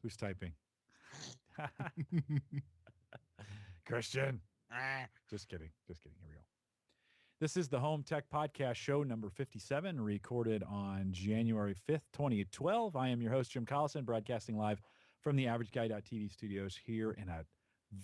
Who's typing? Christian. Just kidding. Here we go. This is the Home Tech Podcast, show number 57, recorded on January 5th, 2012. I am your host, Jim Collison, broadcasting live from the AverageGuy.tv studios here in a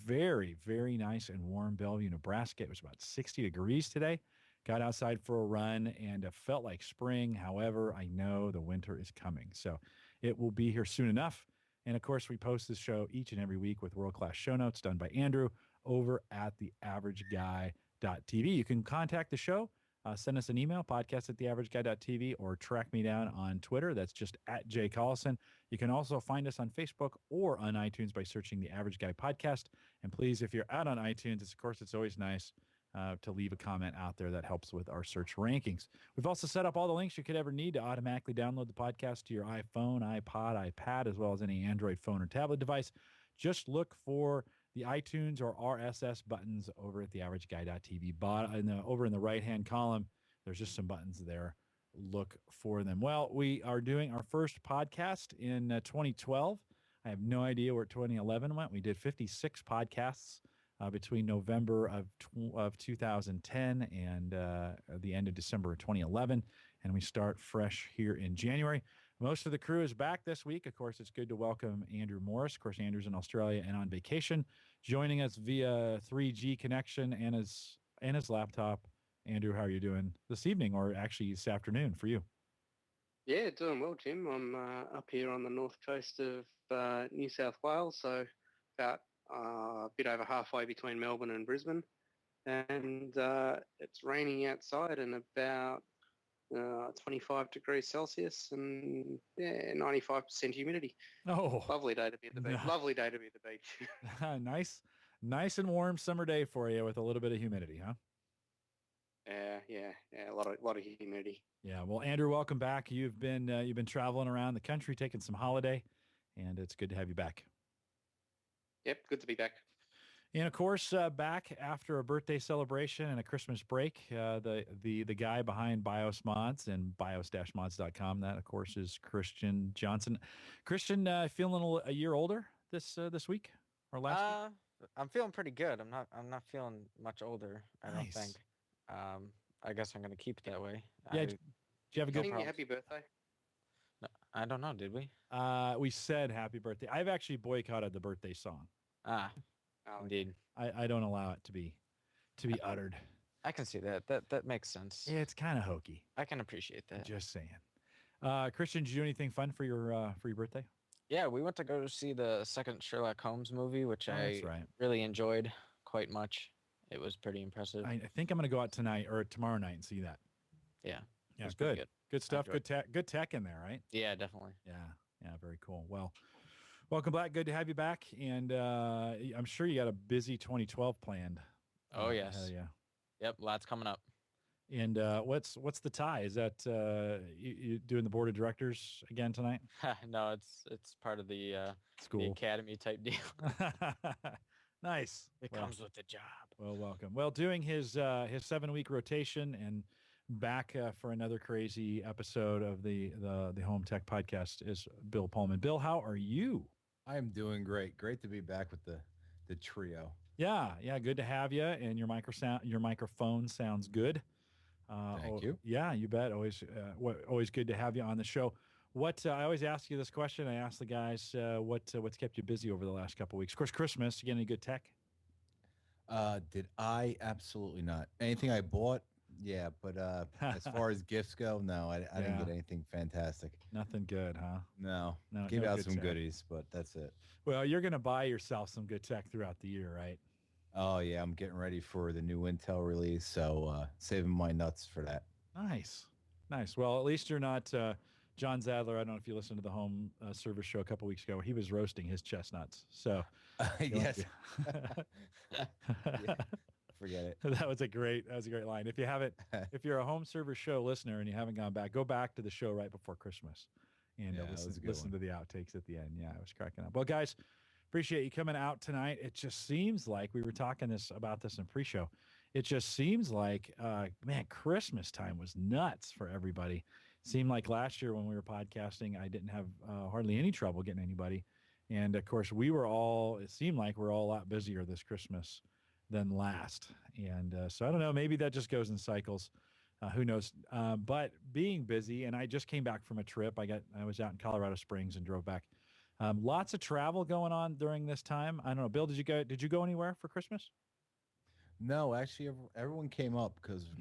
very, very nice and warm Bellevue, Nebraska. It was about 60 degrees today. Got outside for a run, and it felt like spring. However, I know the winter is coming, so it will be here soon enough. And, of course, we post this show each and every week with world-class show notes done by Andrew over at theaverageguy.tv. You can contact the show, send us an email, podcast@theaverageguy.tv, or track me down on Twitter. That's just @JCollison. You can also find us on Facebook or on iTunes by searching The Average Guy Podcast. And please, if you're out on iTunes, it's always nice to leave a comment out there. That helps with our search rankings. We've also set up all the links you could ever need to automatically download the podcast to your iPhone, iPod, iPad, as well as any Android phone or tablet device. Just look for the iTunes or RSS buttons over at theaverageguy.tv. Over in the right-hand column, there's just some buttons there. Look for them. Well, we are doing our first podcast in 2012. I have no idea where 2011 went. We did 56 podcasts between November of 2010 and the end of December of 2011, and we start fresh here in January. Most of the crew is back this week. Of course, it's good to welcome Andrew Morris. Of course, Andrew's in Australia and on vacation, joining us via 3G connection and his laptop. Andrew, how are you doing this evening, or actually this afternoon for you? Yeah, doing well, Jim. I'm up here on the north coast of New South Wales, so about a bit over halfway between Melbourne and Brisbane, and it's raining outside and about 25 degrees Celsius and 95% humidity. Oh, lovely day to be at the beach. Lovely day to be at the beach. Nice and warm summer day for you with a little bit of humidity, huh? Yeah, a lot of humidity. Yeah, well, Andrew, welcome back. You've been traveling around the country, taking some holiday, and it's good to have you back. Yep, good to be back. And of course, back after a birthday celebration and a Christmas break, the guy behind BIOS Mods and bios-mods.com, that of course is Christian Johnson. Christian, feeling a year older this week or last week? I'm feeling pretty good. I'm not feeling much older. I don't think. I guess I'm going to keep it that way. Yeah. Did you have a good happy birthday? No, I don't know. Did we? We said happy birthday. I've actually boycotted the birthday song. Indeed. I don't allow it to be uttered. I can see that. That makes sense. Yeah, it's kind of hokey. I can appreciate that. Just saying. Christian, did you do anything fun for your birthday? Yeah, we went to go see the second Sherlock Holmes movie, which I really enjoyed quite much. It was pretty impressive. I think I'm going to go out tonight or tomorrow night and see that. Yeah. Yeah, good. Good stuff. Good tech in there, right? Yeah, definitely. Yeah, very cool. Well, welcome back. Good to have you back. And I'm sure you got a busy 2012 planned. Oh, yes. Yeah. Yep, lots coming up. And what's the tie? Is that you doing the board of directors again tonight? No, it's part of the school, the academy type deal. Nice. It comes with the job. Well, welcome. Well, doing his 7-week rotation and back for another crazy episode of the Home Tech Podcast is Bill Paulmenn. Bill, how are you? I am doing great. Great to be back with the trio. Yeah. Good to have you. And your microphone sounds good. Thank you. Yeah, you bet. Always good to have you on the show. What I always ask you this question. I ask the guys, what's kept you busy over the last couple of weeks? Of course, Christmas. You get any good tech? Did I? Absolutely not. Anything I bought? Yeah, but as far as gifts go, no, I didn't get anything fantastic. Nothing good, huh? No. Gave out some goodies, but that's it. Well, you're going to buy yourself some good tech throughout the year, right? Oh, yeah. I'm getting ready for the new Intel release, so saving my nuts for that. Nice. Well, at least you're not John Zadler. I don't know if you listened to the home service show a couple weeks ago. He was roasting his chestnuts. So, yes. Yeah. Forget it. That was a great line. If you're a home service show listener and you haven't gone back, go back to the show right before Christmas and listen to the outtakes at the end. Yeah, I was cracking up. Well, guys, appreciate you coming out tonight. It just seems like we were talking about this in pre-show. It just seems like, Christmas time was nuts for everybody. Seemed like last year when we were podcasting, I didn't have hardly any trouble getting anybody. And of course, it seemed like we're all a lot busier this Christmas than last. And so I don't know, maybe that just goes in cycles. Who knows? But being busy, and I just came back from a trip. I was out in Colorado Springs and drove back. Lots of travel going on during this time. I don't know, Bill, did you go anywhere for Christmas? No, actually, everyone came up because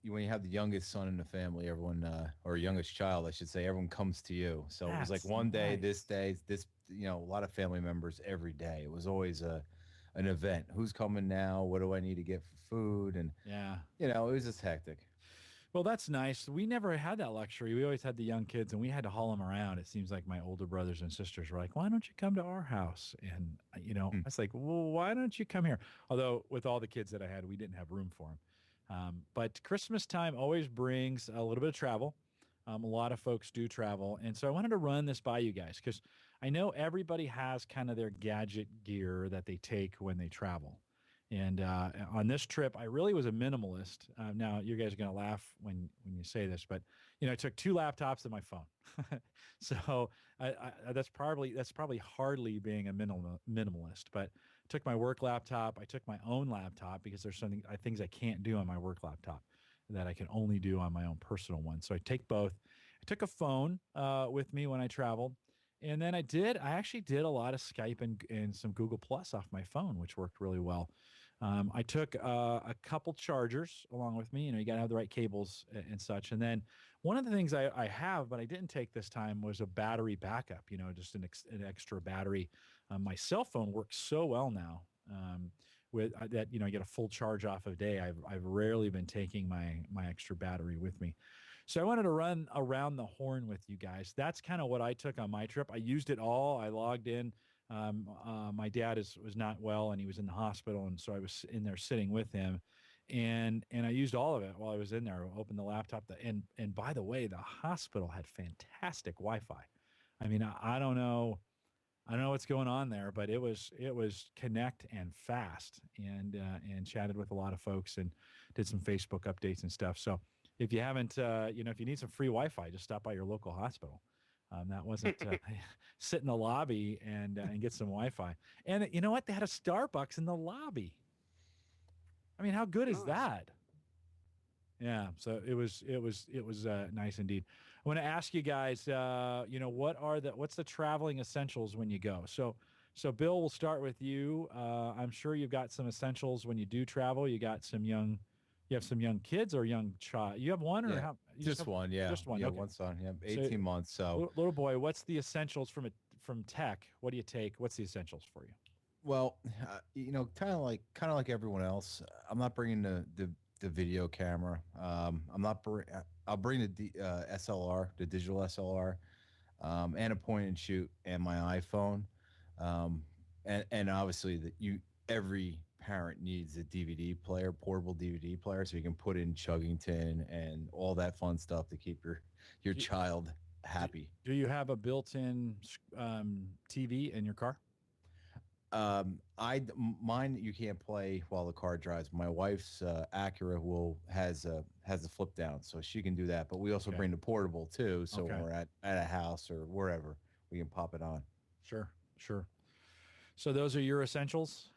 when you have the youngest son in the family, everyone or youngest child, I should say, everyone comes to you. So it was like one day, this day, this a lot of family members every day. It was always an event. Who's coming now? What do I need to get for food? And it was just hectic. Well, that's nice. We never had that luxury. We always had the young kids, and we had to haul them around. It seems like my older brothers and sisters were like, "Why don't you come to our house?" And I was like, "Well, why don't you come here?" Although with all the kids that I had, we didn't have room for them. But Christmas time always brings a little bit of travel. A lot of folks do travel, and so I wanted to run this by you guys because I know everybody has kind of their gadget gear that they take when they travel. And on this trip, I really was a minimalist. Now, you guys are going to laugh when you say this, but I took 2 laptops and my phone. So that's probably hardly being a minimalist. But I took my work laptop. I took my own laptop because there's things I can't do on my work laptop that I can only do on my own personal one. So I take both. I took a phone with me when I traveled. And then I actually did a lot of Skype and some Google Plus off my phone, which worked really well. I took a couple chargers along with me. You got to have the right cables and such. And then one of the things I have, but I didn't take this time, was a battery backup, just an extra battery. My cell phone works so well now with that, I get a full charge off a day. I've rarely been taking my extra battery with me. So I wanted to run around the horn with you guys. That's kind of what I took on my trip. I used it all. I logged in. My dad was not well, and he was in the hospital, and so I was in there sitting with him, and I used all of it while I was in there. I opened the laptop, and by the way, the hospital had fantastic Wi-Fi. I mean, I don't know what's going on there, but it was connect and fast, and chatted with a lot of folks and did some Facebook updates and stuff. So if you haven't, if you need some free Wi-Fi, just stop by your local hospital. That wasn't sit in the lobby and get some Wi-Fi. And you know what? They had a Starbucks in the lobby. I mean, how good is that? Yeah. So it was nice indeed. I want to ask you guys, what's the traveling essentials when you go? So Bill, we'll start with you. I'm sure you've got some essentials when you do travel. You have some young kids or young child. You have one or how? Just one, yeah. Just one. Yeah, okay. one son. Yeah, 18 months. So little boy, what's the essentials from tech? What do you take? What's the essentials for you? Well, kind of like everyone else. I'm not bringing the video camera. I'll bring the SLR, the digital SLR, and a point and shoot, and my iPhone, and obviously every parent needs a DVD player, portable DVD player, so you can put in Chuggington and all that fun stuff to keep your child happy. Do you have a built-in TV in your car? Mine you can't play while the car drives. My wife's Acura has a flip down, so she can do that. But we also bring the portable too, so when we're at a house or wherever, we can pop it on. Sure. So those are your essentials?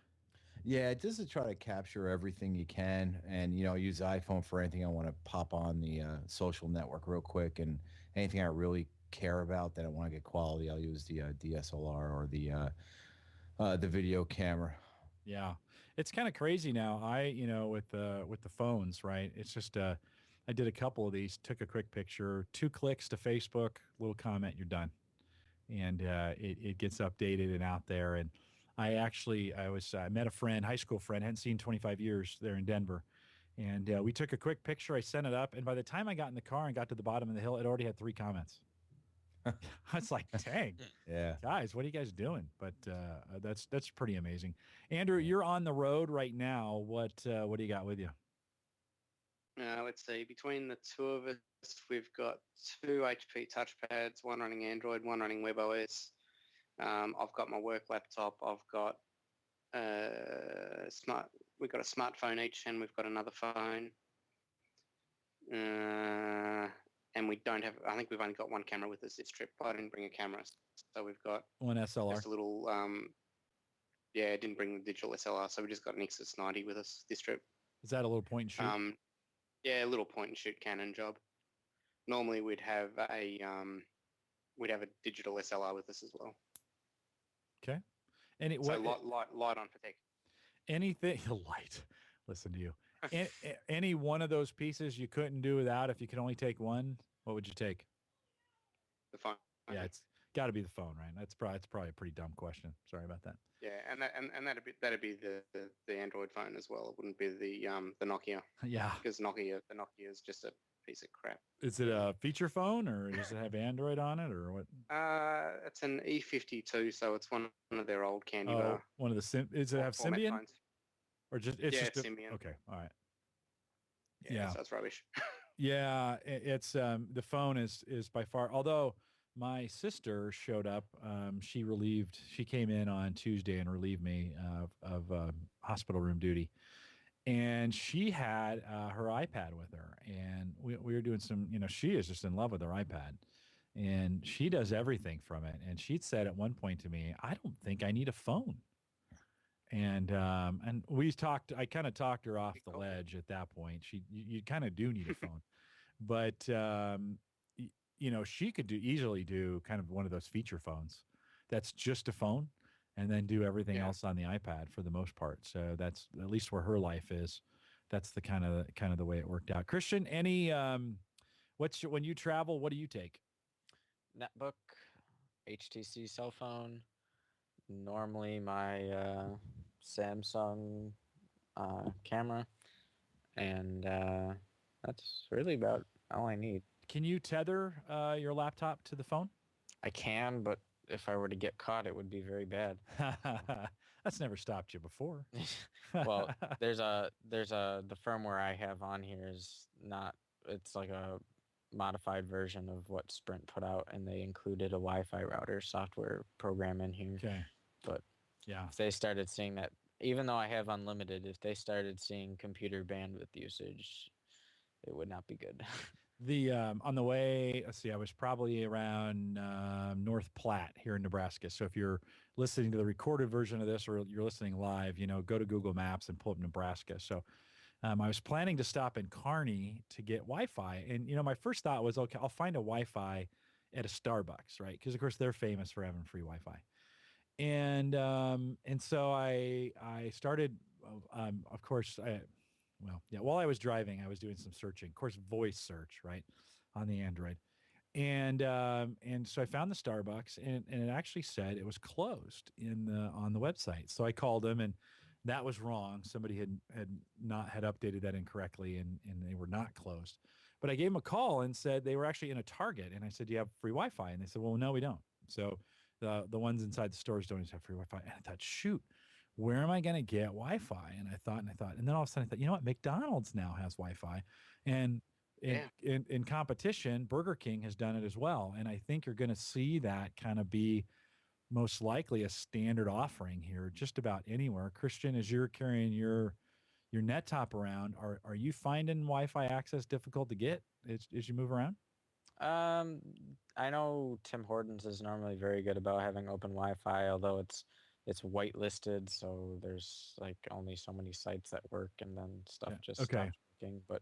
Yeah, just to try to capture everything you can, and use the iPhone for anything I want to pop on the social network real quick, and anything I really care about that I want to get quality, I'll use the DSLR or the video camera. Yeah, it's kind of crazy now. With the phones, right? It's just I did a couple of these, took a quick picture, 2 clicks to Facebook, little comment, you're done, and it gets updated and out there. And I met a friend, high school friend, hadn't seen 25 years there in Denver. And we took a quick picture. I sent it up. And by the time I got in the car and got to the bottom of the hill, it already had 3 comments. I was like, dang, yeah, guys, what are you guys doing? But that's pretty amazing. Andrew, you're on the road right now. What do you got with you? Let's see. Between the 2 of us, we've got 2 HP touchpads, one running Android, one running WebOS. I've got my work laptop. I've got we've got a smartphone each, and we've got another phone. and we don't have. I think we've only got one camera with us this trip. I didn't bring a camera, so we've got one SLR. Just a little. Yeah, I didn't bring the digital SLR, so we just got an Nexus 90 with us this trip. Is that a little point and shoot? Yeah, a little point and shoot Canon job. Normally we'd have a digital SLR with us as well. Okay. Light on protect. Anything light. Listen to you. Any one of those pieces you couldn't do without. If you could only take one, what would you take? The phone. Yeah, it's got to be the phone, right? That's probably a pretty dumb question. Sorry about that. Yeah, and that'd be the Android phone as well. It wouldn't be the Nokia. Yeah, because the Nokia is just a piece of crap. Is it a feature phone, or does it have Android on it, or what? It's an E52, so it's one of their old candy bar. One of the Does it have Symbian? Phones. Or just it's Symbian. Okay, all right. Yeah, so it's rubbish. Yeah, it's the phone is by far. Although my sister showed up, she came in on Tuesday and relieved me of hospital room duty, and she had her iPad with her, and we were doing some. She is just in love with her iPad, and she does everything from it. And she'd said at one point to me, "I don't think I need a phone." And we talked. I kind of talked her off the ledge at that point. You kind of do need a phone, but she could easily do kind of one of those feature phones that's just a phone, and then do everything else on the iPad for the most part. So that's at least where her life is. That's the kind of the way it worked out. Christian, any when you travel, what do you take? Netbook, HTC cell phone. Normally my Samsung camera, and that's really about all I need. Can you tether your laptop to the phone? I can, but if I were to get caught, it would be very bad. That's never stopped you before. Well, the firmware I have on here is not. It's like a modified version of what Sprint put out, and they included a Wi-Fi router software program in here. Okay. But yeah, if they started seeing that, even though I have unlimited, if they started seeing computer bandwidth usage, it would not be good. On the way, let's see, I was probably around North Platte here in Nebraska. So if you're listening to the recorded version of this, or you're listening live, go to Google Maps and pull up Nebraska. So I was planning to stop in Kearney to get Wi-Fi. And, my first thought was, okay, I'll find a Wi-Fi at a Starbucks, right? Because, of course, they're famous for having free Wi-Fi. And so I started, of course, while I was driving, I was doing some searching, of course, voice search, right, on the Android. And so I found the Starbucks, and it actually said it was closed on the website. So I called them, and that was wrong. Somebody had updated that incorrectly, and they were not closed. But I gave them a call and said they were actually in a Target, and I said, "Do you have free Wi-Fi?" And they said, "Well, no, we don't." So the ones inside the stores don't have free Wi-Fi. And I thought, shoot, where am I going to get Wi-Fi? And I thought, and then all of a sudden I thought, you know what? McDonald's now has Wi-Fi, and in competition, Burger King has done it as well. And I think you're going to see that kind of be most likely a standard offering here, just about anywhere. Christian, as you're carrying your net top around, are you finding Wi-Fi access difficult to get as you move around? I know Tim Hortons is normally very good about having open Wi-Fi, although it's whitelisted, so there's like only so many sites that work, and then stuff just stops working. But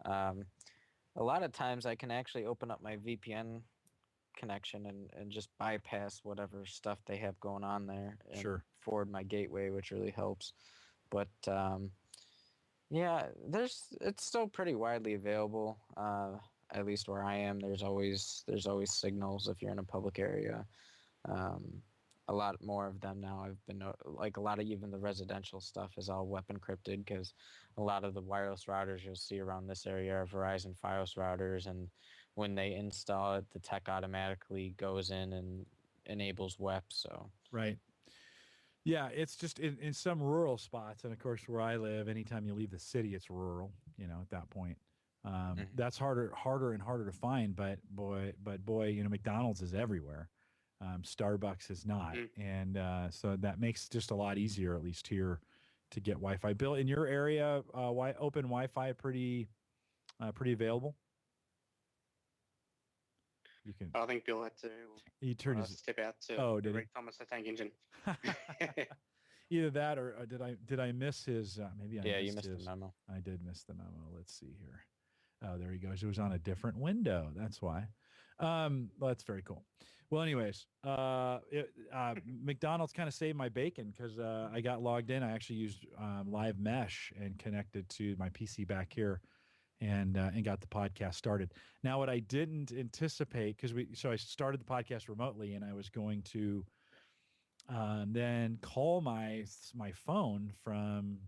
a lot of times I can actually open up my VPN connection and just bypass whatever stuff they have going on there and forward my gateway, which really helps. But it's still pretty widely available. At least where I am, there's always signals if you're in a public area. A lot more of them now. I've been like a lot of even the residential stuff is all web encrypted, because a lot of the wireless routers you'll see around this area are Verizon Fios routers, and when they install it, the tech automatically goes in and enables WEP. So right. Yeah, it's just in some rural spots, and of course where I live, anytime you leave the city, it's rural. At that point. That's harder and harder to find, but boy, McDonald's is everywhere. Starbucks is not. And so that makes just a lot easier, at least here, to get Wi-Fi. Bill, in your area, open Wi-Fi pretty available? You can. I think Bill had to He turned his. step out to Did he? read Thomas the Tank Engine. Either that, or did I miss his? Maybe I Yeah, missed you missed his. the memo. I did miss the memo. Let's see here. Oh, there he goes. It was on a different window. That's why. Well, that's very cool. Well, anyways, McDonald's kind of saved my bacon because I got logged in. I actually used live mesh and connected to my PC back here, and got the podcast started. Now, what I didn't anticipate, so I started the podcast remotely, and I was going to then call my phone from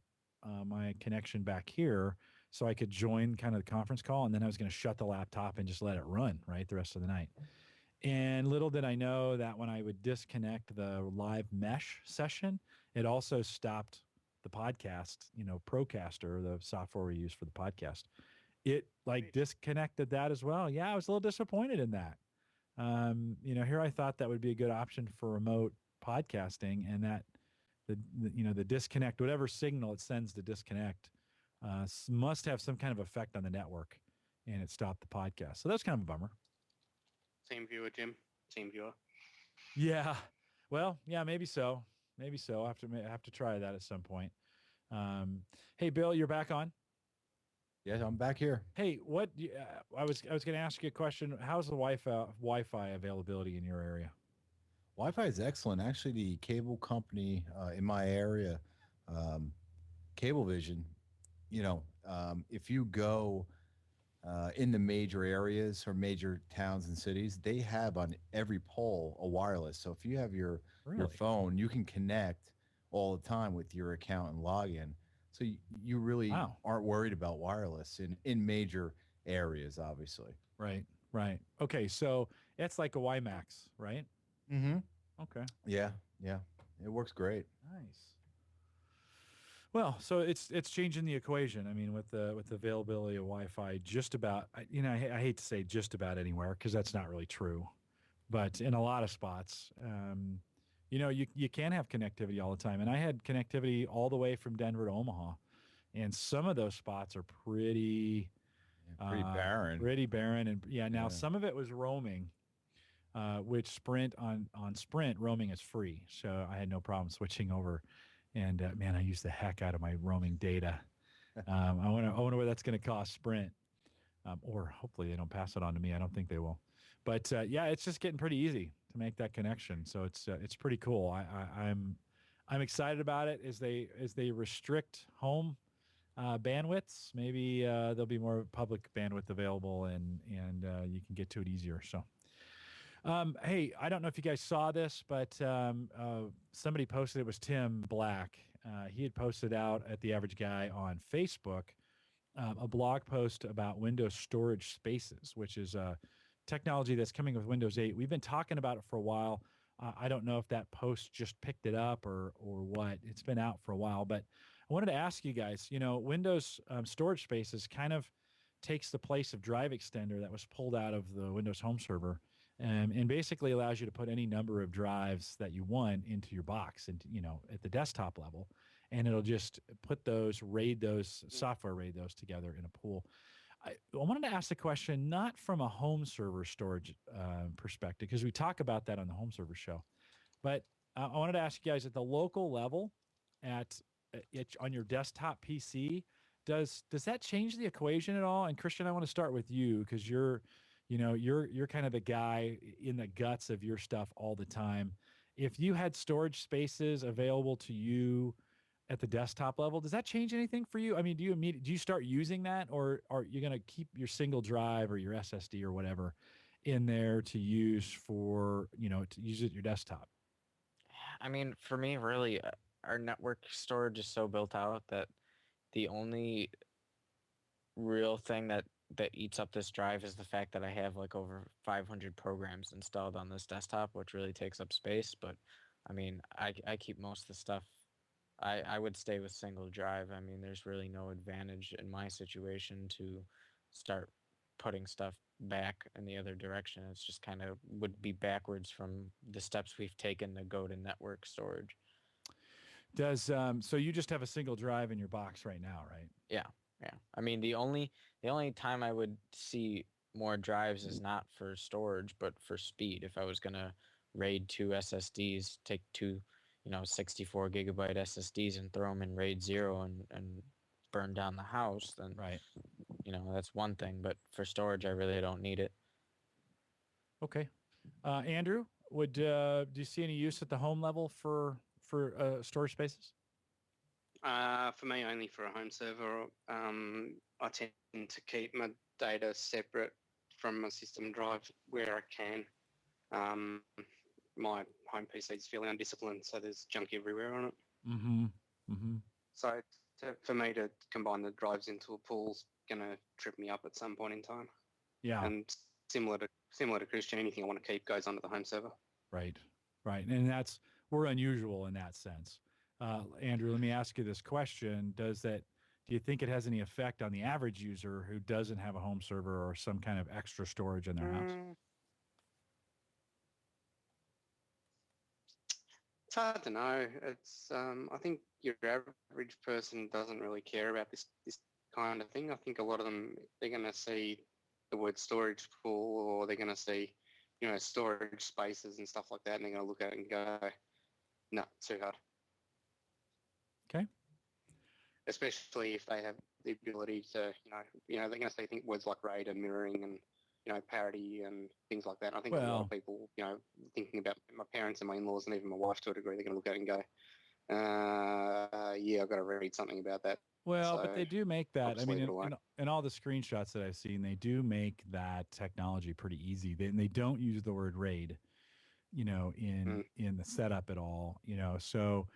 my connection back here, so I could join kind of the conference call, and then I was going to shut the laptop and just let it run right the rest of the night. And little did I know that when I would disconnect the live mesh session, it also stopped the podcast, Procaster, the software we use for the podcast. It disconnected that as well. Yeah, I was a little disappointed in that. Here I thought that would be a good option for remote podcasting, and that the disconnect, whatever signal it sends to disconnect, must have some kind of effect on the network, and it stopped the podcast. So that's kind of a bummer. Team viewer, Jim. Team viewer. Yeah. Well, yeah, maybe so. Maybe so. I have to try that at some point. Hey, Bill, you're back on. Yes, I'm back here. Hey, I was going to ask you a question. How's the Wi-Fi availability in your area? Wi-Fi is excellent. Actually, the cable company in my area, Cablevision, if you go in the major areas or major towns and cities, they have on every pole a wireless. So if you have your phone, you can connect all the time with your account and login. So you really aren't worried about wireless in major areas, obviously. Right. Okay, so it's like a WiMAX, right? Mm-hmm. Okay. Yeah. It works great. Nice. Well, so it's changing the equation. I mean, with the availability of Wi-Fi, just about, I hate to say just about anywhere, because that's not really true, but in a lot of spots, you can have connectivity all the time. And I had connectivity all the way from Denver to Omaha, and some of those spots are pretty barren. Pretty barren, and now some of it was roaming, which Sprint on Sprint roaming is free, so I had no problem switching over. And man, I use the heck out of my roaming data. I wonder what that's going to cost Sprint, or hopefully they don't pass it on to me. I don't think they will. But yeah, it's just getting pretty easy to make that connection. So it's pretty cool. I'm excited about it as they restrict home bandwidths. Maybe there'll be more public bandwidth available, and you can get to it easier. So. Hey, I don't know if you guys saw this, but somebody posted, it was Tim Black. He had posted out at The Average Guy on Facebook a blog post about Windows storage spaces, which is a technology that's coming with Windows 8. We've been talking about it for a while. I don't know if that post just picked it up or what. It's been out for a while, but I wanted to ask you guys, Windows storage spaces kind of takes the place of Drive Extender that was pulled out of the Windows Home Server. And basically allows you to put any number of drives that you want into your box, and at the desktop level, and it'll just software raid those together in a pool. I wanted to ask the question, not from a home server storage perspective, because we talk about that on the home server show, but I wanted to ask you guys at the local level, on your desktop PC, does that change the equation at all? And Christian, I want to start with you, because you're kind of the guy in the guts of your stuff all the time. If you had storage spaces available to you at the desktop level, does that change anything for you? I mean, do you start using that, or are you going to keep your single drive or your SSD or whatever in there to use to use it at your desktop? I mean, for me, really, our network storage is so built out that the only real thing that eats up this drive is the fact that I have like over 500 programs installed on this desktop, which really takes up space. But I mean, I keep most of the stuff. I would stay with single drive. I mean, there's really no advantage in my situation to start putting stuff back in the other direction. It's just kind of would be backwards from the steps we've taken to go to network storage. So you just have a single drive in your box right now, right? Yeah. I mean, the only time I would see more drives is not for storage, but for speed. If I was going to RAID 2 SSDs, take two, 64 gigabyte SSDs and throw them in RAID 0 and burn down the house, then, Right. That's one thing. But for storage, I really don't need it. Okay. Andrew, do you see any use at the home level for storage spaces? For me, only for a home server. I tend to keep my data separate from my system drive where I can. My home PC is fairly undisciplined, so there's junk everywhere on it. Mm-hmm. Mm-hmm. So for me to combine the drives into a pool's going to trip me up at some point in time. Yeah. And similar to Christian, anything I want to keep goes onto the home server. Right. Right. And we're unusual in that sense. Andrew, let me ask you this question. Do you think it has any effect on the average user who doesn't have a home server or some kind of extra storage in their house? It's hard to know. It's I think your average person doesn't really care about this kind of thing. I think a lot of them, they're going to see the word storage pool, or they're going to see, storage spaces and stuff like that, and they're going to look at it and go, no, too hard. Okay. Especially if they have the ability to, they're going to say words like RAID and mirroring and, parity and things like that. And I think a lot of people, thinking about my parents and my in-laws and even my wife to a degree, they're going to look at it and go, yeah, I've got to read something about that. Well, So but they do make that. I mean, leave it in all the screenshots that I've seen, they do make that technology pretty easy. They don't use the word RAID, in the setup at all, so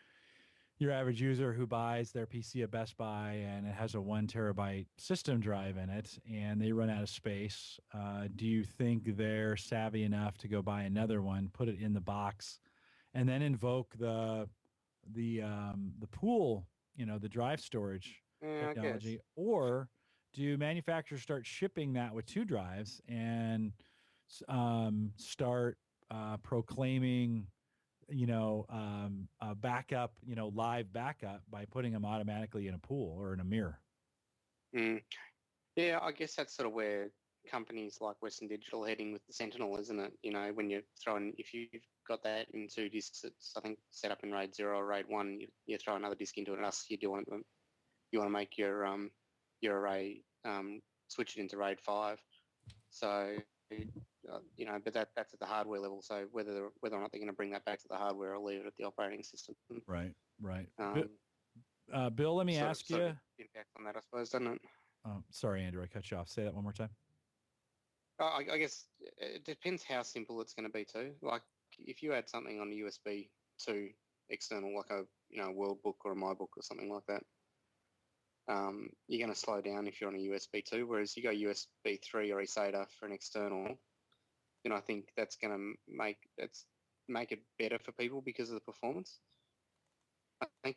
your average user who buys their PC at Best Buy and it has a 1 terabyte system drive in it and they run out of space, do you think they're savvy enough to go buy another one, put it in the box, and then invoke the pool, the drive storage technology? Or do manufacturers start shipping that with 2 drives and start proclaiming a backup, live backup by putting them automatically in a pool or in a mirror? Yeah, I guess that's sort of where companies like Western Digital are heading with the Sentinel, isn't it? When you're throwing, if you've got that in 2 disks, it's, I think, set up in RAID 0 or RAID 1, you throw another disk into it, unless you want to make your array switch it into RAID 5. So but that's at the hardware level. So whether or not they're going to bring that back to the hardware or leave it at the operating system. Right. Bill, let me ask you. Impact on that, I suppose, doesn't it? Sorry, Andrew, I cut you off. Say that one more time. I guess it depends how simple it's going to be too. Like if you add something on a USB 2 external, like a World Book or a My Book or something like that, you're going to slow down if you're on a USB 2, whereas you go USB 3 or eSATA for an external, I think that's going to make it better for people because of the performance. I think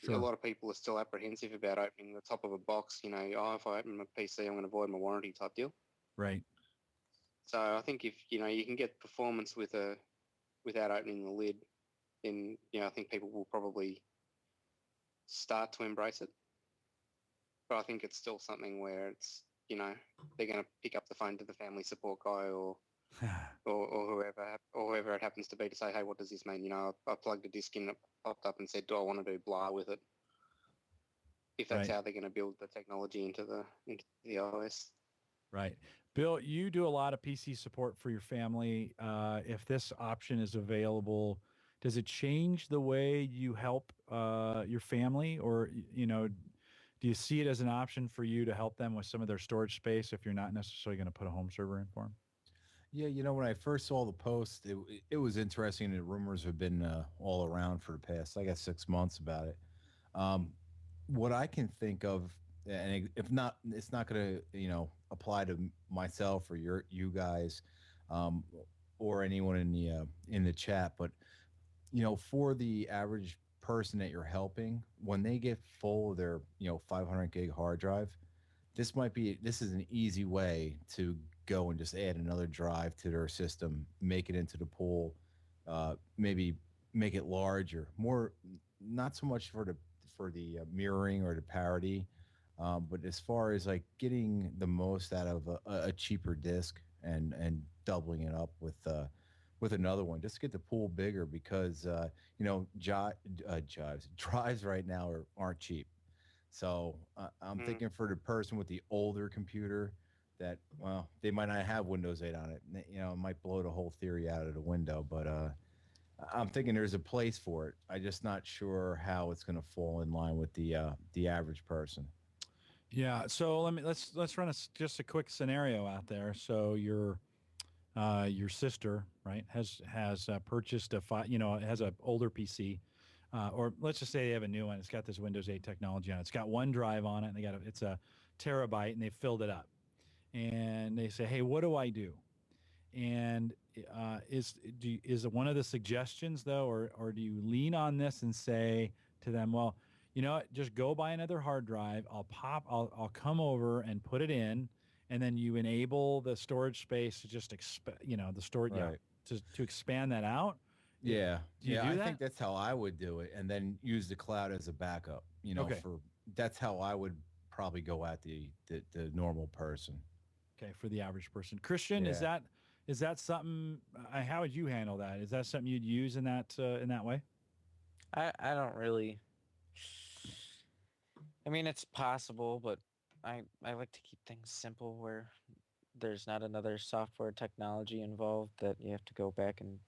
a lot of people are still apprehensive about opening the top of a box, if I open my PC, I'm going to void my warranty type deal. Right. So I think if, you can get performance without opening the lid, then, I think people will probably start to embrace it. But I think it's still something where it's, they're going to pick up the phone to the family support guy or whoever it happens to be to say, hey, what does this mean? I plugged a disc in, it popped up and said, do I want to do blah with it? If that's how they're going to build the technology into the OS. Right. Bill, you do a lot of PC support for your family. If this option is available, does it change the way you help your family, or, do you see it as an option for you to help them with some of their storage space if you're not necessarily going to put a home server in for them? Yeah, when I first saw the post, it was interesting. The rumors have been all around for the past, I guess, 6 months about it. What I can think of, and if not, it's not going to, apply to myself or you guys, or anyone in the chat, but for the average person that you're helping, when they get full of their 500 gig hard drive, this is an easy way to go and just add another drive to their system, make it into the pool, maybe make it larger, more, not so much for the mirroring or the parity, But as far as like getting the most out of a cheaper disc and doubling it up with another one, just to get the pool bigger because drives right now aren't cheap. So I'm thinking for the person with the older computer that, well, they might not have Windows 8 on it. It might blow the whole theory out of the window. But I'm thinking there's a place for it. I'm just not sure how it's going to fall in line with the average person. Yeah. So let's run just a quick scenario out there. So your sister, right, has purchased has an older PC, or let's just say they have a new one. It's got this Windows 8 technology on it. It's got one drive on it, and it's a terabyte, and they filled it up. And they say, hey, what do I do? And is one of the suggestions though, or do you lean on this and say to them, well, you know what, just go buy another hard drive. I'll come over and put it in, and then you enable the storage space to just the storage, Right. to expand that out. Yeah. Do you do I that? think that's how I would do it, and then use the cloud as a backup. Okay. That's how I would probably go at the normal person. Okay, for the average person. Christian, Yeah. is that something? How would you handle that? Is that something you'd use in that way? I don't really. I mean, it's possible, but I like to keep things simple where there's not another software technology involved that you have to go back and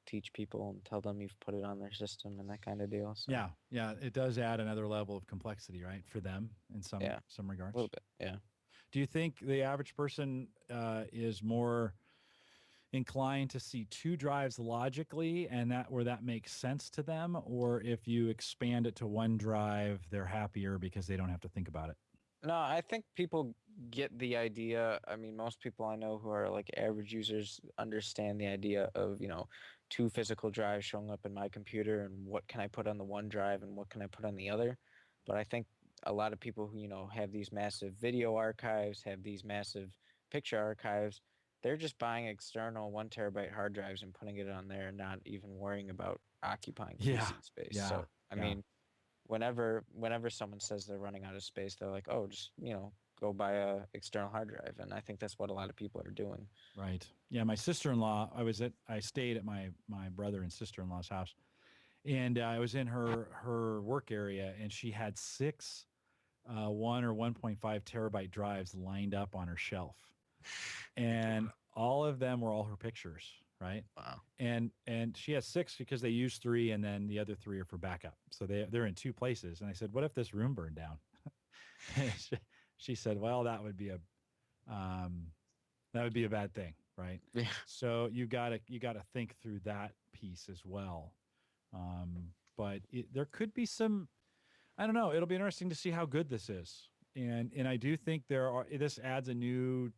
teach people and tell them you've put it on their system and that kind of deal. So, Yeah, it does add another level of complexity, right, for them in some regards. A little bit, yeah. Do you think the average person is more inclined to see two drives logically, and that makes sense to them, or if you expand it to one drive, they're happier because they don't have to think about it? No, I think people get the idea. I mean, most people I know who are like average users understand the idea of, two physical drives showing up in my computer and what can I put on the one drive and what can I put on the other. But I think a lot of people who, have these massive video archives, have these massive picture archives, they're just buying external 1 terabyte hard drives and putting it on there and not even worrying about occupying PC space. Yeah, so, I mean, whenever someone says they're running out of space, they're like, oh, just, go buy a external hard drive. And I think that's what a lot of people are doing. Right. Yeah, my sister-in-law, I stayed at my brother and sister-in-law's house, and I was in her work area, and she had 6 1 or 1.5 terabyte drives lined up on her shelf, and all of them were all her pictures, right? Wow. And she has 6 because they use 3, and then the other 3 are for backup. So they're in 2 places. And I said, what if this room burned down? She said, well, that would be a bad thing, right? Yeah. So you gotta think through that piece as well. But there could be some, I don't know. It'll be interesting to see how good this is. And I do think this adds a new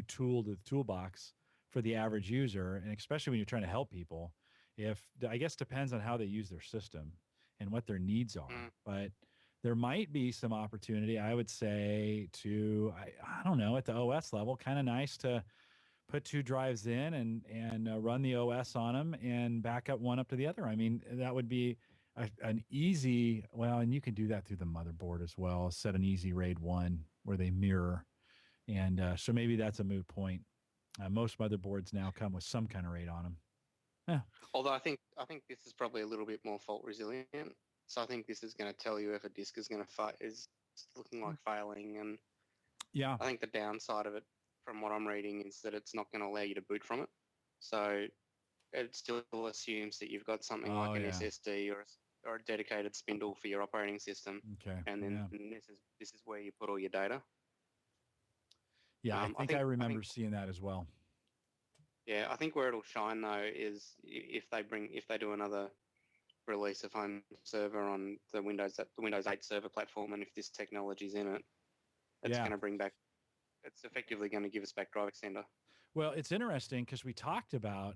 tool to the toolbox for the average user, and especially when you're trying to help people. I guess depends on how they use their system and what their needs are. But there might be some opportunity, I would say, I don't know, at the OS level, kind of nice to put 2 drives in and run the OS on them and back up one up to the other. I mean, that would be an easy, and you can do that through the motherboard as well. Set an easy RAID 1 where they mirror. And so maybe that's a moot point. Most motherboards now come with some kind of RAID on them. Yeah. Although I think this is probably a little bit more fault resilient. So I think this is going to tell you if a disk is is looking like failing. And yeah, I think the downside of it, from what I'm reading, is that it's not going to allow you to boot from it. So it still assumes that you've got something like an SSD or a dedicated spindle for your operating system. Okay. And then this is where you put all your data. Yeah, I think I remember seeing that as well. Yeah, I think where it'll shine though is if they do another release of home server on the Windows 8 server platform, and if this technology's in it, it's going to bring back. It's effectively going to give us back drive extender. Well, it's interesting because we talked about,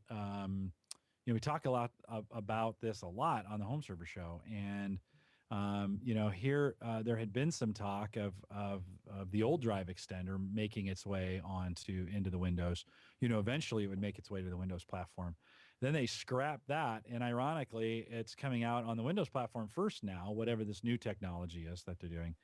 we talk a lot about this a lot on the Home Server Show, and here there had been some talk of the old drive extender making its way into the Windows. Eventually it would make its way to the Windows platform. Then they scrapped that, and ironically, it's coming out on the Windows platform first now, whatever this new technology is that they're doing.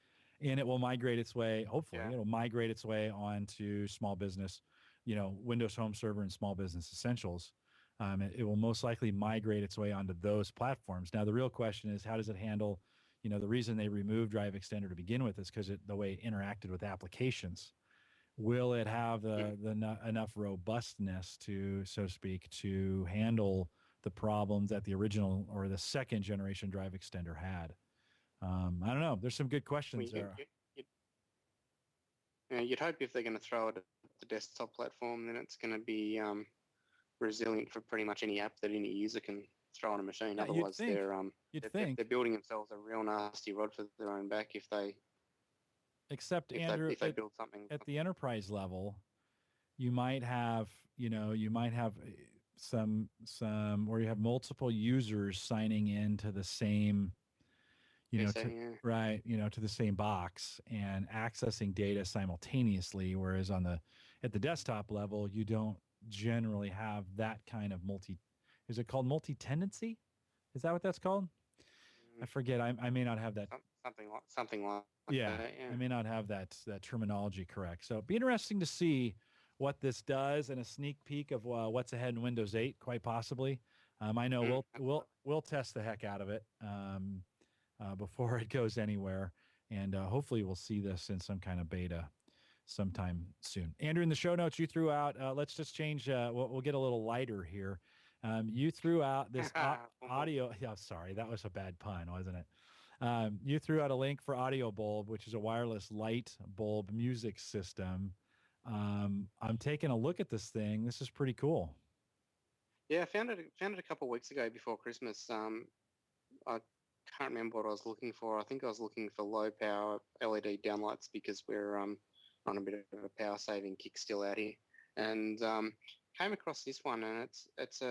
and it will migrate its way. Hopefully, Yeah. it'll migrate its way onto small business, Windows Home Server and Small Business Essentials. It will most likely migrate its way onto those platforms. Now, the real question is, how does it handle? The reason they removed Drive Extender to begin with is because the way it interacted with applications. Will it have enough robustness to, so to speak, to handle the problems that the original or the second generation Drive Extender had? I don't know. There's some good questions there. You'd hope if they're going to throw it at the desktop platform, then it's going to be resilient for pretty much any app that any user can throw on a machine. Otherwise, they're building themselves a real nasty rod for their own back if they. Except if Andrew, they build something at the enterprise level, you might have some where you have multiple users signing in to the same, to the same box and accessing data simultaneously. Whereas at the desktop level, you don't generally have that kind of is it called multi-tenancy? Is that what that's called? I forget. I may not have that. Something like yeah, that, yeah. I may not have that terminology correct. So it'd be interesting to see what this does and a sneak peek of what's ahead in Windows 8, quite possibly. I know we'll test the heck out of it before it goes anywhere, and hopefully we'll see this in some kind of beta sometime soon. Andrew, in the show notes you threw out, let's just change. We'll get a little lighter here. You threw out this audio. Yeah, sorry, that was a bad pun, wasn't it? You threw out a link for AudiBulb, which is a wireless light bulb music system. I'm taking a look at this thing. This is pretty cool. Yeah, I found it a couple of weeks ago before Christmas. I can't remember what I was looking for. I think I was looking for low power LED downlights because we're on a bit of a power saving kick still out here, and came across this one, and it's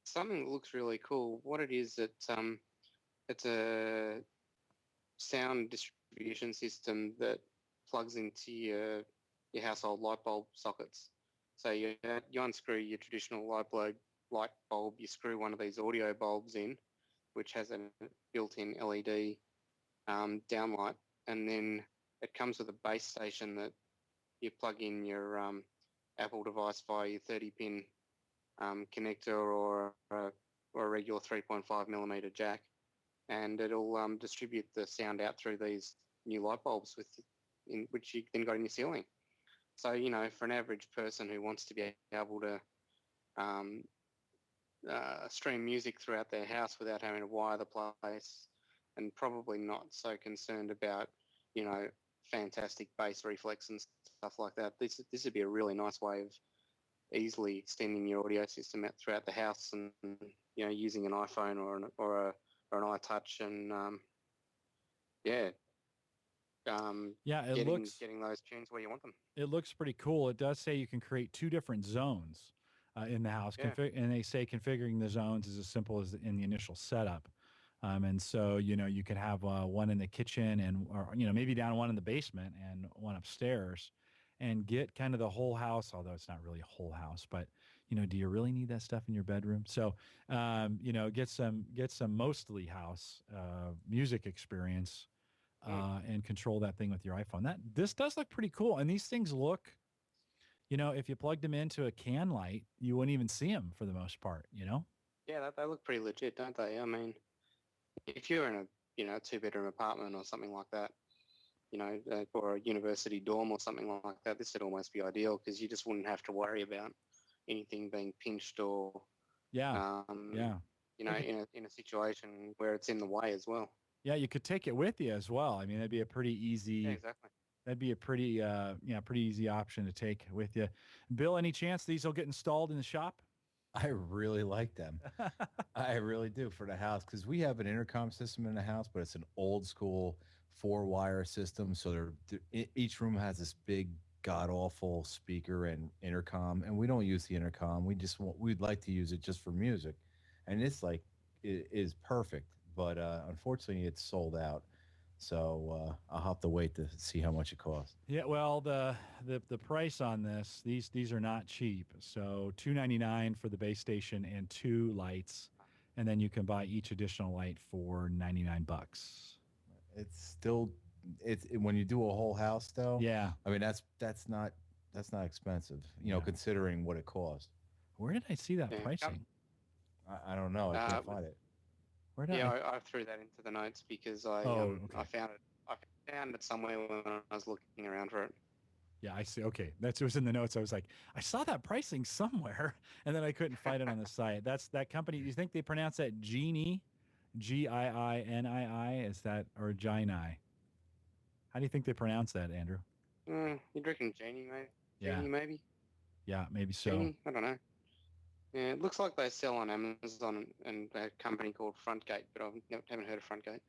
something that looks really cool. What it is, it's a sound distribution system that plugs into your household light bulb sockets. So you unscrew your traditional light bulb, you screw one of these audio bulbs in, which has a built-in LED downlight, and then it comes with a base station that you plug in your Apple device via your 30-pin connector or a regular 3.5 millimeter jack, and it'll distribute the sound out through these new light bulbs which you then got in your ceiling. So, for an average person who wants to be able to stream music throughout their house without having to wire the place, and probably not so concerned about, fantastic bass reflex and stuff like that, this would be a really nice way of easily extending your audio system out throughout the house, and using an iPhone or an iTouch, and getting those tunes where you want them. It looks pretty cool. It does say you can create 2 different zones in the house, and they say configuring the zones is as simple as in the initial setup. And so you could have one in the kitchen or maybe down one in the basement and one upstairs, and get kind of the whole house. Although it's not really a whole house, but do you really need that stuff in your bedroom? So get some mostly house music experience. And control that thing with your iPhone. This does look pretty cool. And these things look, if you plugged them into a can light, you wouldn't even see them for the most part, Yeah, they look pretty legit, don't they? I mean, if you're in a 2-bedroom apartment or something like that, or a university dorm or something like that, this would almost be ideal because you just wouldn't have to worry about anything being pinched or, in a situation where it's in the way as well. Yeah, you could take it with you as well. I mean, that'd be a pretty easy. Yeah, exactly. That'd be a pretty easy option to take with you. Bill, any chance these will get installed in the shop? I really like them. I really do for the house, because we have an intercom system in the house, but it's an old school 4-wire system. So each room has this big god awful speaker and intercom, and we don't use the intercom. We'd like to use it just for music, and it is perfect. But unfortunately, it's sold out. So I'll have to wait to see how much it costs. Yeah, well, the price on these are not cheap. So $299 for the base station and 2 lights, and then you can buy each additional light for $99. It's still when you do a whole house though. Yeah. I mean that's not expensive. You know, considering what it cost. Where did I see that pricing? I don't know. I can't find it. Where did I threw that into the notes because I found it. I found it somewhere when I was looking around for it. Yeah, I see. Okay, it was in the notes. I was like, I saw that pricing somewhere, and then I couldn't find it on the site. That's that company. Do you think they pronounce that Genie, Giinnii? Is that or Gini? How do you think they pronounce that, Andrew? You reckon Genie, mate? Yeah. Genie, maybe. Yeah, maybe so. Genie? I don't know. Yeah, it looks like they sell on Amazon and a company called Frontgate, but I haven't heard of Frontgate.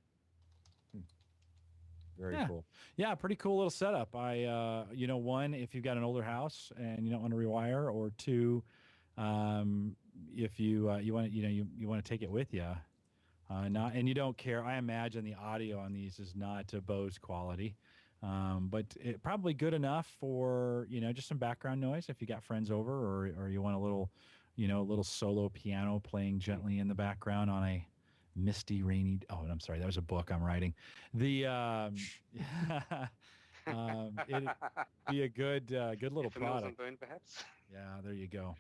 Very cool. Yeah, pretty cool little setup. One, if you've got an older house and you don't want to rewire, or two, if you want to take it with you, and you don't care. I imagine the audio on these is not to Bose quality, but it probably good enough for just some background noise if you got friends over, or you want a little solo piano playing gently in the background on a misty, rainy. Oh, I'm sorry. That was a book I'm writing. It'd be a good little product. Perhaps. Yeah, there you go.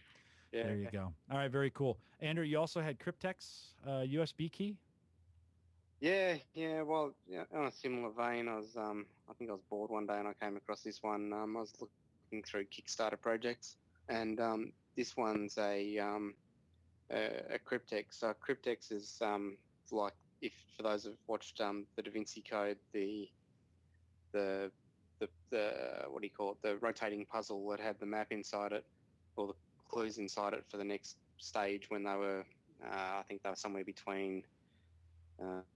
Yeah. There you go. All right, very cool. Andrew, you also had Crypteks USB key. Yeah. Well, on a similar vein, I think I was bored one day and I came across this one. I was looking through Kickstarter projects, and this one's a Crypteks. So Crypteks is like, if for those who've watched the Da Vinci Code, the what do you call it? The rotating puzzle that had the map inside it, or the clues inside it for the next stage when they were, I think they were somewhere between. I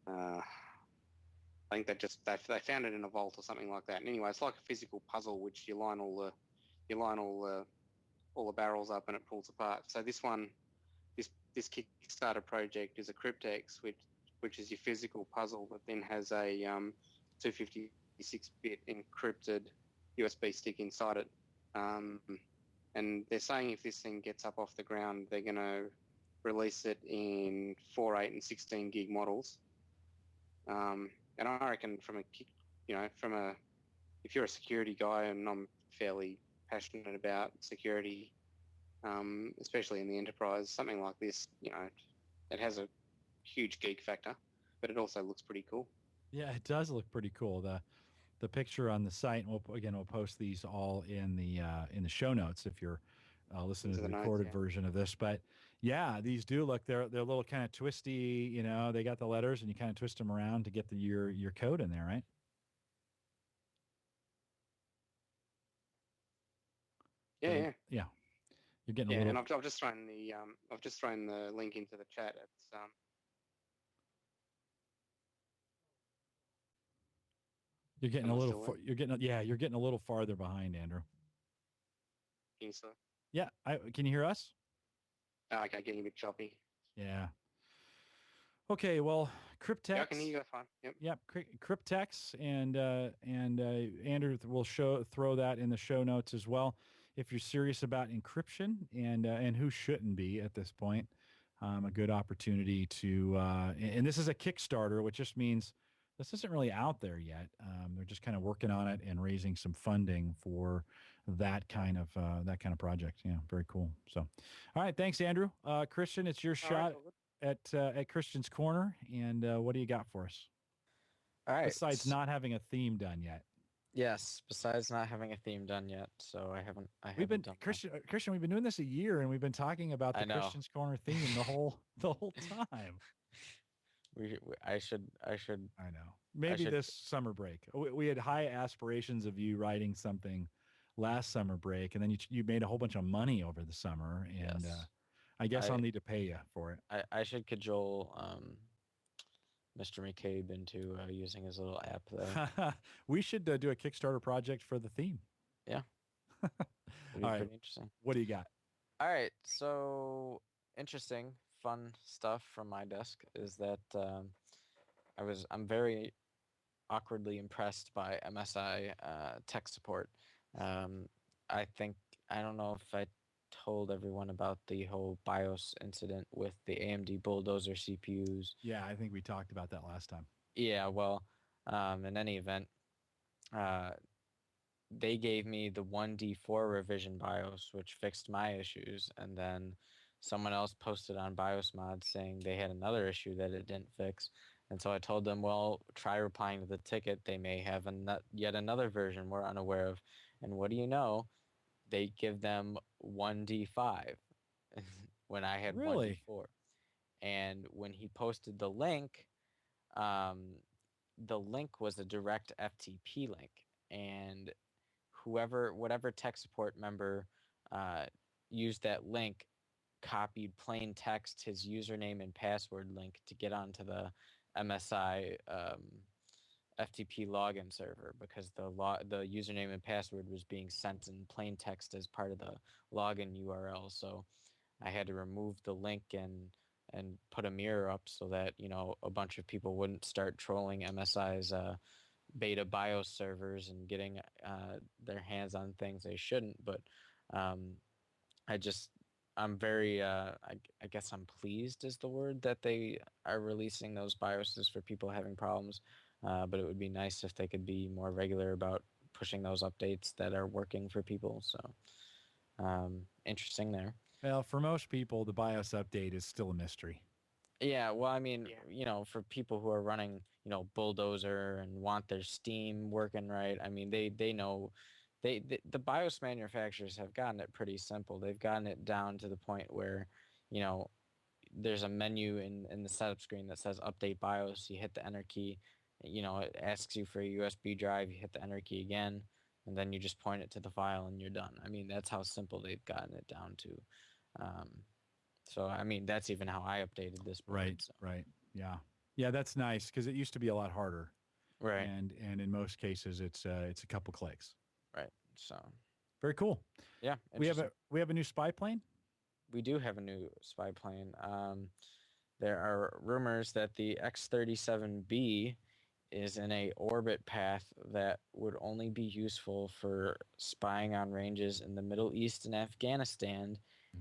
think they found it in a vault or something like that. And anyway, it's like a physical puzzle which you line all the barrels up and it pulls apart. So this one, this Kickstarter project is a Crypteks, which is your physical puzzle that then has a 256-bit encrypted USB stick inside it. And they're saying if this thing gets up off the ground, they're going to release it in 4, 8, and 16 gig models. And I reckon if you're a security guy, and I'm fairly passionate about security, especially in the enterprise, something like this, it has a huge geek factor, but it also looks pretty cool. Yeah, it does look pretty cool. The picture on the site, and we'll post these all in the show notes if you're listening to the recorded version of this. But yeah, these do look, they're a little kind of twisty. They got the letters and you kind of twist them around to get your code in there, right? Yeah. You're getting a little. And I've just thrown the link into the chat. It's You're getting a little. You're getting a little farther behind, Andrew. Can you see? Yeah. Can you hear us? Okay, getting a bit choppy. Yeah. Okay. Well, Crypteks. Yeah, I can hear you fine. Yep. Yep. Crypteks, and Andrew will throw that in the show notes as well. If you're serious about encryption, and who shouldn't be at this point, a good opportunity to. And this is a Kickstarter, which just means this isn't really out there yet. They're just kind of working on it and raising some funding for that kind of project. Yeah, very cool. So, all right, thanks, Andrew. Christian, it's your shot at Christian's Corner, and what do you got for us? All right. Besides not having a theme done yet. Yes, besides not having a theme done yet, so I haven't done Christian, we've been doing this a year, and we've been talking about the Christian's Corner theme the whole time. I should. I know. Maybe this summer break. We had high aspirations of you writing something last summer break, and then you made a whole bunch of money over the summer, and I guess I'll need to pay you for it. I should cajole Mr. McCabe into using his little app there. We should do a Kickstarter project for the theme. Yeah. All right. Pretty interesting. What do you got? All right. So interesting, fun stuff from my desk is that I'm very awkwardly impressed by MSI tech support. I don't know if I told everyone about the whole BIOS incident with the AMD Bulldozer CPUs. Yeah, I think we talked about that last time. Yeah, well, in any event, they gave me the 1D4 revision BIOS, which fixed my issues, and then someone else posted on BIOS Mod saying they had another issue that it didn't fix. And so I told them, well, try replying to the ticket. They may have yet another version we're unaware of. And what do you know? They give them 1D5 when I had Really? 1D4. And when he posted the link was a direct FTP link. And whatever tech support member used that link copied plain text his username and password link to get onto the MSI FTP login server, because the username and password was being sent in plain text as part of the login URL. So I had to remove the link and put a mirror up so that, you know, a bunch of people wouldn't start trolling MSI's beta BIOS servers and getting their hands on things they shouldn't. But I'm very, I guess I'm pleased is the word, that they are releasing those BIOSes for people having problems. But it would be nice if they could be more regular about pushing those updates that are working for people. So interesting there. Well, for most people, the BIOS update is still a mystery. Yeah, well, I mean, you know, for people who are running, you know, Bulldozer and want their Steam working right, I mean, they know, the BIOS manufacturers have gotten it pretty simple. They've gotten it down to the point where, you know, there's a menu in the setup screen that says Update BIOS. You hit the Enter key, you know, it asks you for a USB drive. You hit the Enter key again, and then you just point it to the file and you're done. I mean, that's how simple they've gotten it down to. So, I mean, that's even how I updated this board. Right, so. right. Yeah. Yeah, that's nice, because it used to be a lot harder. Right. And in most cases, it's a couple clicks. Right. So. Very cool. Yeah. We have a new spy plane? We do have a new spy plane. There are rumors that the X-37B is in a orbit path that would only be useful for spying on ranges in the Middle East and Afghanistan,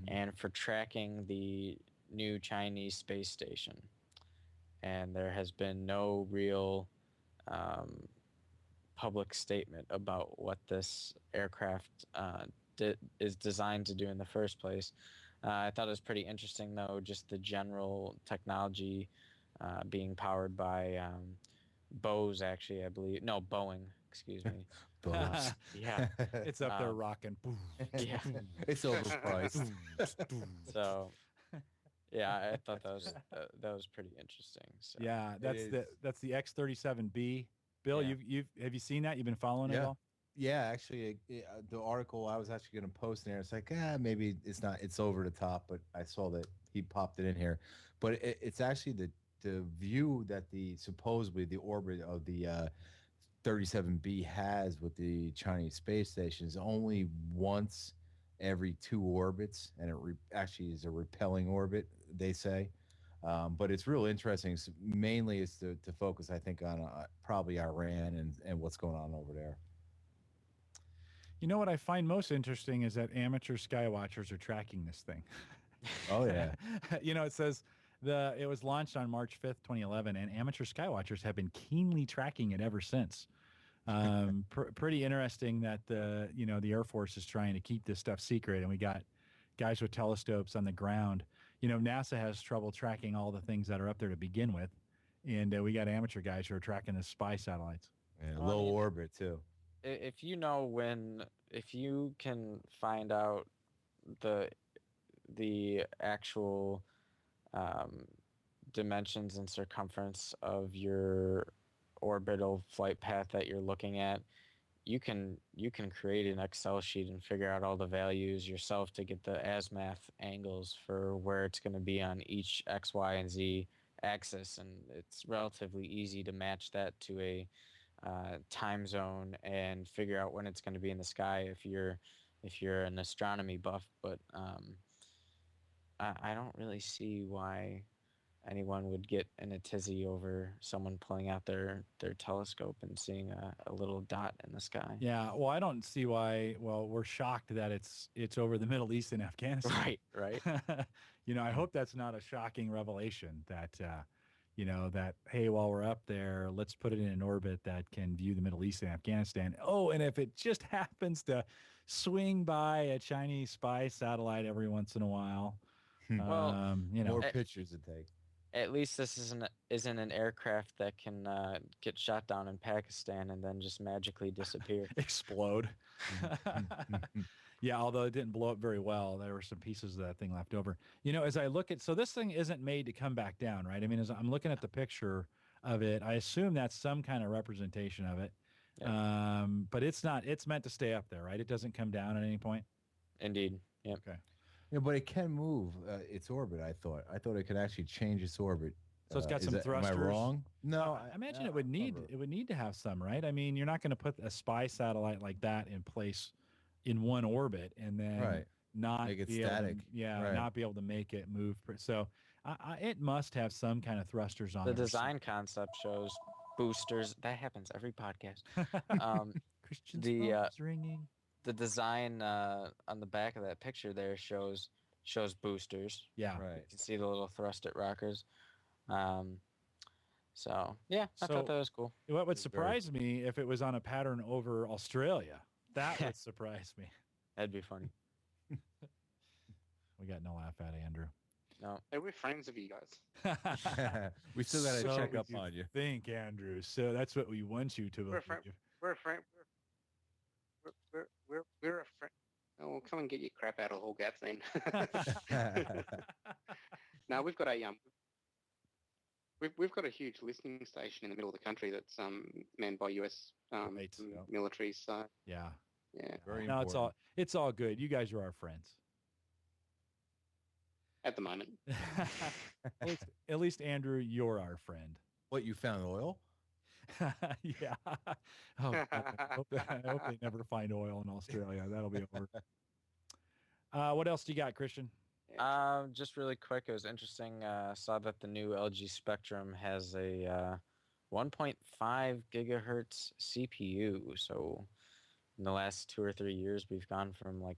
and for tracking the new Chinese space station. And there has been no real public statement about what this aircraft is designed to do in the first place. I thought it was pretty interesting, though, just the general technology being powered by Bose, actually, I believe. No, Boeing, excuse me. Bose. Yeah. It's up there rocking. Yeah. It's overpriced. So, yeah, I thought that was pretty interesting. So. Yeah, that's the X-37B. Bill, Yeah. have you seen that? You've been following it Yeah. all? Yeah, actually, the article I was actually going to post in there, it's like, maybe it's over the top, but I saw that he popped it in here. But it's actually the view that supposedly the orbit of the 37B has with the Chinese space station is only once every 2 orbits, and it actually is a repelling orbit, they say. But it's real interesting. Mainly it's to focus, I think, on probably Iran and what's going on over there. You know what I find most interesting is that amateur skywatchers are tracking this thing. Oh, yeah. You know, it says it was launched on March 5th, 2011, and amateur skywatchers have been keenly tracking it ever since. Pretty interesting that the Air Force is trying to keep this stuff secret, and we got guys with telescopes on the ground. You know, NASA has trouble tracking all the things that are up there to begin with, and we got amateur guys who are tracking the spy satellites. Yeah, low orbit too. If you can find out the actual dimensions and circumference of your orbital flight path that you're looking at, you can create an Excel sheet and figure out all the values yourself to get the azimuth angles for where it's going to be on each X, Y, and Z axis, and it's relatively easy to match that to a time zone and figure out when it's going to be in the sky if you're an astronomy buff. But I don't really see why anyone would get in a tizzy over someone pulling out their telescope and seeing a little dot in the sky. Yeah, well, I don't see why. Well, we're shocked that it's over the Middle East and Afghanistan. Right. You know, I hope that's not a shocking revelation that that, hey, while we're up there, let's put it in an orbit that can view the Middle East and Afghanistan. Oh, and if it just happens to swing by a Chinese spy satellite every once in a while, Well, More Eh, pictures to take. at least this isn't an aircraft that can get shot down in Pakistan and then just magically disappear. explode. Mm-hmm. Yeah, although it didn't blow up very well, there were some pieces of that thing left over. As I look at, so this thing isn't made to come back down, right? I mean, as I'm looking at the picture of it, I assume that's some kind of representation of it. Yeah. But it's not. It's meant to stay up there, right? It doesn't come down at any point. Indeed. Yep. Okay. Yeah, but it can move its orbit. I thought it could actually change its orbit. So it's got some thrusters. Am I wrong? No, I imagine it would need to have some, right? I mean, you're not going to put a spy satellite like that in place in one orbit and then not make it be static. Not be able to make it move. So it must have some kind of thrusters on The it. design concept shows boosters. That happens every podcast. Christian's the, phone is ringing. The design on the back of that picture there shows boosters. Yeah. You can see the little thrust-it rockers. So yeah, I thought that was cool. What would surprise me if it was on a pattern over Australia? That would surprise me. That'd be funny. We got no laugh at it, Andrew. No. Hey, we're friends of you guys. We still got to So check up you on you. Think, Andrew. So that's what we want you to We're a friend. believe. We're a friend. We're a friend. Oh, well, come and get your crap out of all gaps then. Now we've got we've got a huge listening station in the middle of the country that's manned by US Right, military. So yeah. Very No, important. it's all good. You guys are our friends. at the moment, at least Andrew, you're our friend. What, you found oil? Yeah. Oh, I hope they never find oil in Australia. That'll be over. What else do you got, Christian? Just really quick, it was interesting. Saw that the new LG Spectrum has a 1.5 gigahertz CPU. So in the last 2 or 3 years, we've gone from like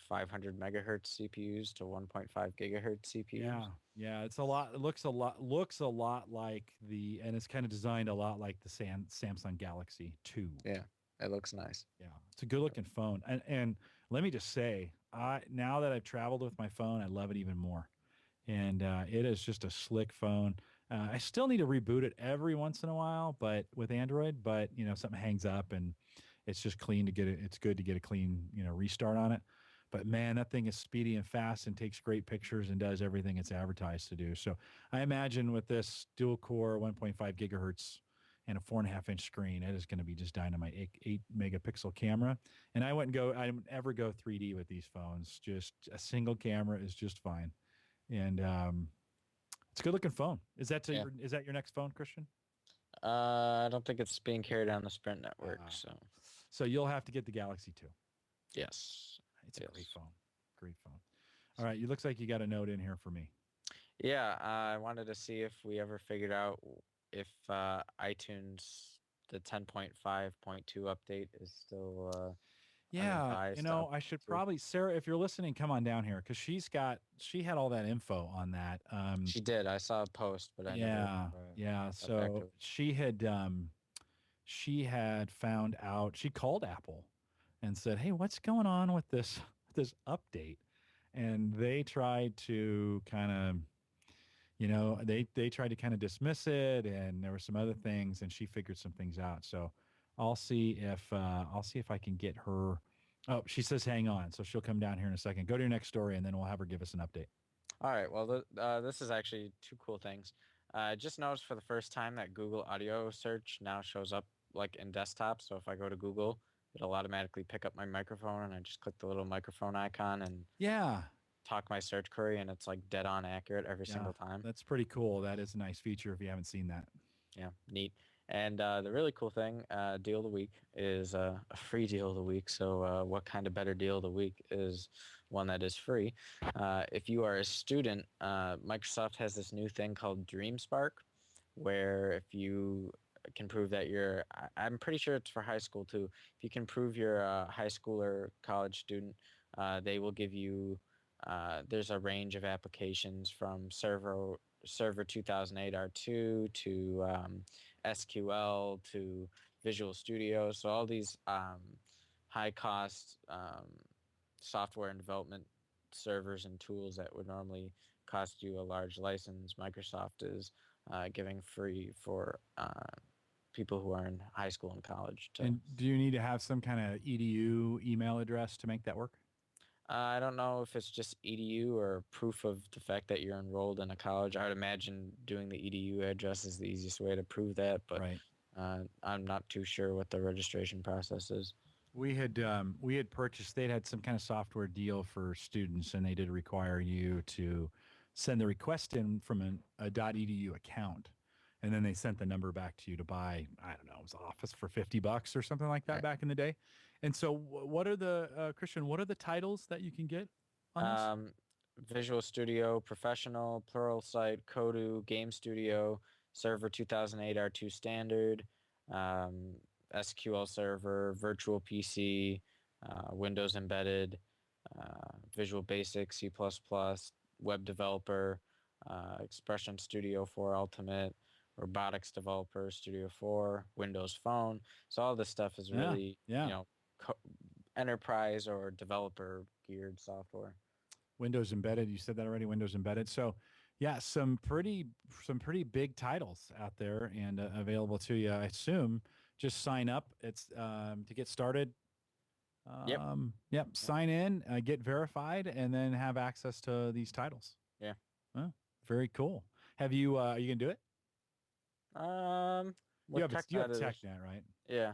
500 megahertz CPUs to 1.5 gigahertz CPUs. Yeah, it's a lot. It looks a lot like and it's kind of designed a lot like the Samsung Galaxy 2. Yeah, it looks nice. Yeah, it's a good looking phone. And let me just say, now that I've traveled with my phone, I love it even more. And it is just a slick phone. I still need to reboot it every once in a while, but with Android, something hangs up and it's just clean to get it. It's good to get a clean, restart on it. But man, that thing is speedy and fast and takes great pictures and does everything it's advertised to do. So I imagine with this dual core 1.5 gigahertz and a 4.5-inch screen, it is going to be just dynamite. 8 megapixel camera. And I wouldn't ever go 3D with these phones. Just a single camera is just fine. And it's a good looking phone. Is that your next phone, Christian? I don't think it's being carried on the Sprint network. So you'll have to get the Galaxy 2. Yes. It's a great phone. Great phone. All right. You looks like you got a note in here for me. Yeah. I wanted to see if we ever figured out if iTunes, the 10.5.2 update is still I should probably, Sarah, if you're listening, come on down here because she had all that info on that. She did. I saw a post, but I never. So she had found out. She called Apple and said, "Hey, what's going on with this update?" And they tried to kind of, they tried to kind of dismiss it, and there were some other things, and she figured some things out. So I'll see if I can get her. Oh, she says hang on, so she'll come down here in a second. Go to your next story, and then we'll have her give us an update. All right. Well, this is actually two cool things. I just noticed for the first time that Google Audio Search now shows up like in desktop. So if I go to Google, it'll automatically pick up my microphone, and I just click the little microphone icon and talk my search query, and it's like dead on accurate every single time. That's pretty cool. That is a nice feature if you haven't seen that. Yeah, neat. And the really cool thing, deal of the week, is a free deal of the week. So what kind of better deal of the week is one that is free? If you are a student, Microsoft has this new thing called DreamSpark, where if you can prove that I'm pretty sure it's for high school too. If you can prove you're a high school or college student, they will give you, there's a range of applications from Server 2008 R2 to SQL to Visual Studio. So all these high-cost software and development servers and tools that would normally cost you a large license, Microsoft is giving free for people who are in high school and college. And do you need to have some kind of EDU email address to make that work? I don't know if it's just EDU or proof of the fact that you're enrolled in a college. I would imagine doing the EDU address is the easiest way to prove that, but Right. I'm not too sure what the registration process is. We had purchased. They'd had some kind of software deal for students, and they did require you to send the request in from a .edu account, and then they sent the number back to you to buy. I don't know, it was Office for $50 or something like that Right. back in the day. And so, what are the Christian? What are the titles that you can get on this? Visual Studio Professional, Pluralsight, Kodu, Game Studio, Server 2008 R2 Standard, SQL Server, Virtual PC, Windows Embedded, Visual Basic, C++, Web Developer, Expression Studio 4 Ultimate, Robotics Developer, Studio 4, Windows Phone. So all this stuff is really, enterprise or developer geared software. Windows Embedded. You said that already. Windows Embedded. So, yeah, some pretty big titles out there and available to you. I assume just sign up. It's to get started. Yep. Sign in, get verified, and then have access to these titles. Yeah. Oh, very cool. Have you? Are you gonna do it? You have TechNet, right? Yeah.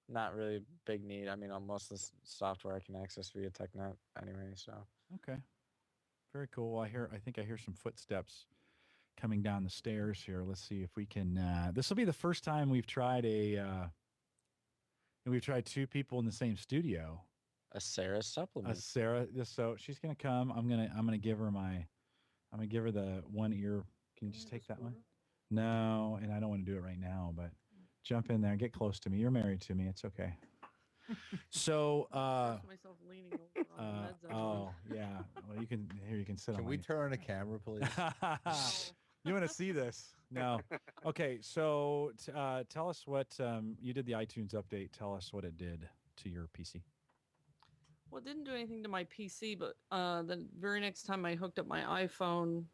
Not really big need. I mean, most of the software I can access via TechNet anyway. So. Okay. Very cool. Well, I think I hear some footsteps coming down the stairs here. Let's see if we can. This will be the first time we've tried we've tried two people in the same studio. A Sarah supplement. So she's gonna come. I'm gonna give her the one ear. Can you just take that one? No, and I don't want to do it right now, but jump in there, get close to me. You're married to me. It's okay. So, myself leaning over on the meds. oh yeah. Well, you can sit on. Can we turn on a camera, please? You want to see this? No. Okay. So, tell us what you did the iTunes update. Tell us what it did to your PC. Well, it didn't do anything to my PC, but the very next time I hooked up my iPhone,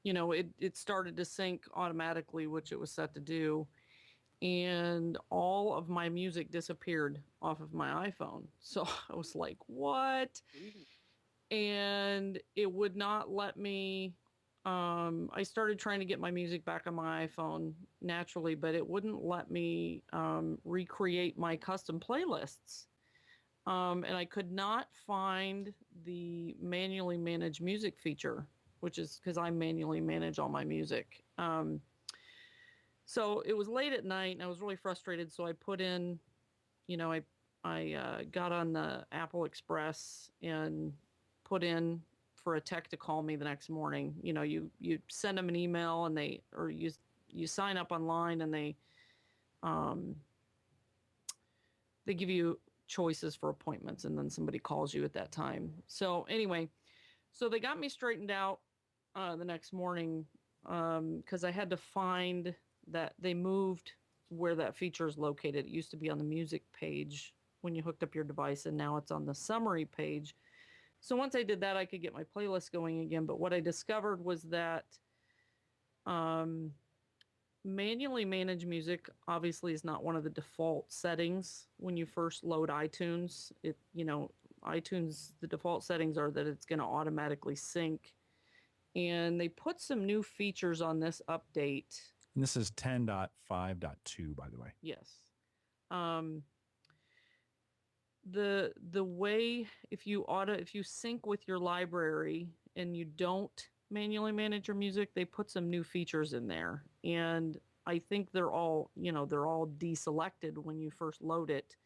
it started to sync automatically, which it was set to do. And all of my music disappeared off of my iPhone. So I was like, what? And it would not let me. I started trying to get my music back on my iPhone naturally, but it wouldn't let me recreate my custom playlists. And I could not find the manually manage music feature, which is because I manually manage all my music. So it was late at night and I was really frustrated. So I put in, I got on the Apple Express and put in for a tech to call me the next morning. You send them an email and you sign up online and they give you choices for appointments and then somebody calls you at that time. So anyway, so they got me straightened out the next morning because I had to find that they moved where that feature is located. It used to be on the music page when you hooked up your device, and now it's on the summary page. So once I did that, I could get my playlist going again. But what I discovered was that manually manage music obviously is not one of the default settings when you first load iTunes. iTunes, the default settings are that it's going to automatically sync. And they put some new features on this update. And this is 10.5.2, by the way. Yes. The way if you sync with your library and you don't manually manage your music, they put some new features in there. And I think they're all deselected when you first load it.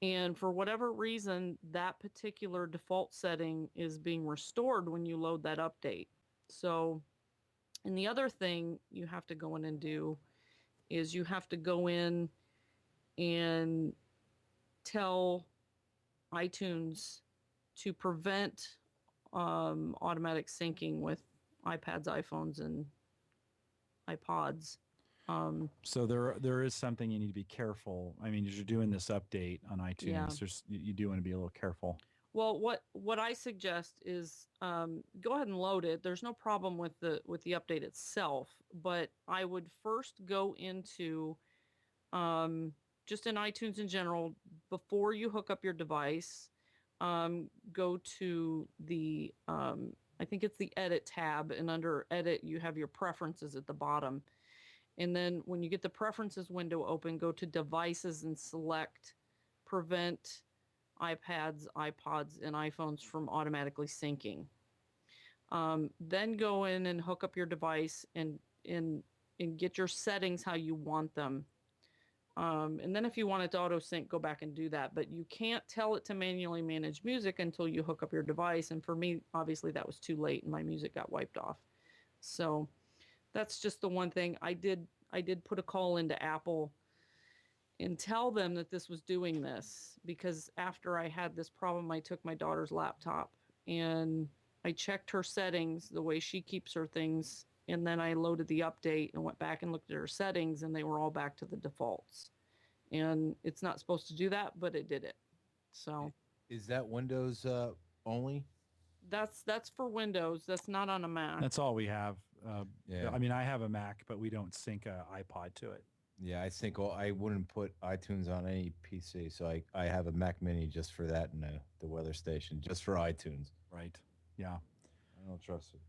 And for whatever reason, that particular default setting is being restored when you load that update. So, and the other thing you have to go in and do is you have to go in and tell iTunes to prevent automatic syncing with iPads, iPhones, and iPods. So there is something you need to be careful. I mean, as you're doing this update on iTunes, Yeah. You do want to be a little careful. Well, what I suggest is go ahead and load it. There's no problem with the update itself, but I would first go into just in iTunes in general before you hook up your device. Go to the I think it's the Edit tab, and under Edit you have your preferences at the bottom. And then when you get the preferences window open, go to Devices and select Prevent iPads, iPods, and iPhones from automatically syncing. Then go in and hook up your device and get your settings how you want them. And then if you want it to auto sync, go back and do that. But you can't tell it to manually manage music until you hook up your device. And for me, obviously that was too late and my music got wiped off. So that's just the one thing. I did put a call into Apple and tell them that this was doing this, because after I had this problem, I took my daughter's laptop and I checked her settings, the way she keeps her things, and then I loaded the update and went back and looked at her settings, and they were all back to the defaults. And it's not supposed to do that, but it did it. So Is that Windows only? that's for Windows. That's not on a Mac. That's all we have. Yeah. I mean, I have a Mac, but we don't sync a iPod to it. Yeah, I think I wouldn't put iTunes on any PC, so I have a Mac Mini just for that and the weather station, just for iTunes. Right. Yeah. I don't trust it.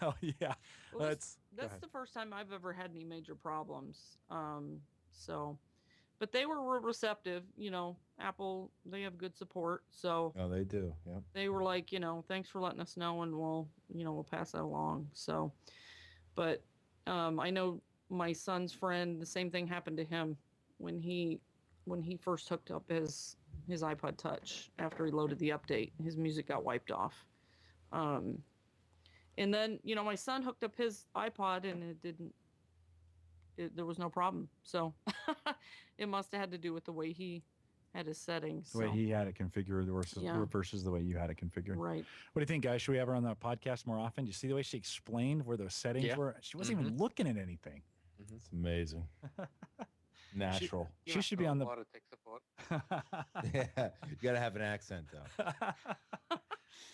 Oh, yeah. Well, That's that's the first time I've ever had any major problems. So, but they were receptive. You know, Apple, they have good support. So Oh, they do. Yeah. they were like, thanks for letting us know, and we'll pass that along. So, but I know my son's friend, the same thing happened to him when he first hooked up his iPod Touch after he loaded the update. His music got wiped off. And then, my son hooked up his iPod and there was no problem. So it must have had to do with the way he had his settings. the way he had it configured versus the way you had it configured. Right. What do you think, guys? Should we have her on the podcast more often? Do you see the way she explained where those settings were? She wasn't even looking at anything. It's amazing. Natural. She should be on the. A lot of tech support. Yeah. You got to have an accent, though.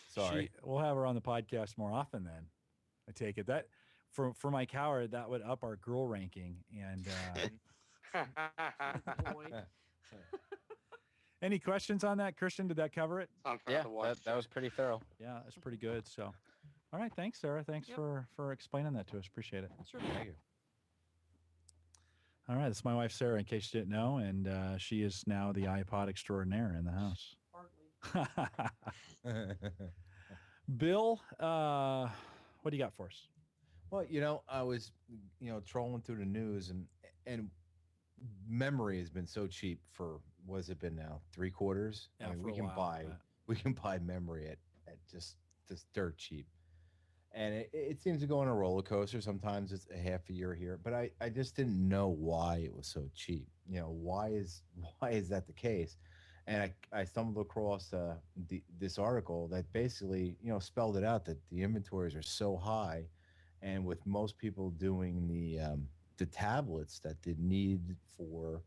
Sorry. We'll have her on the podcast more often then. I take it that for Mike Howard, that would up our girl ranking. And Boy. any questions on that, Christian? Did that cover it? Yeah, that was pretty thorough. Yeah, that's pretty good. So, all right. Thanks, Sarah. Thanks for explaining that to us. Appreciate it. Sure. Thank you. All right. This is my wife, Sarah, in case you didn't know. And she is now the iPod extraordinaire in the house. Hardly. Bill, what do you got for us? Well, I was, trolling through the news and memory has been so cheap for, what has it been now? 3 quarters? Yeah, I mean, for a while, we can buy memory at just dirt cheap. And it seems to go on a roller coaster. Sometimes it's a half a year here, but I just didn't know why it was so cheap. Why is that the case? And I stumbled across this article that basically, spelled it out that the inventories are so high, and with most people doing the tablets, that the need for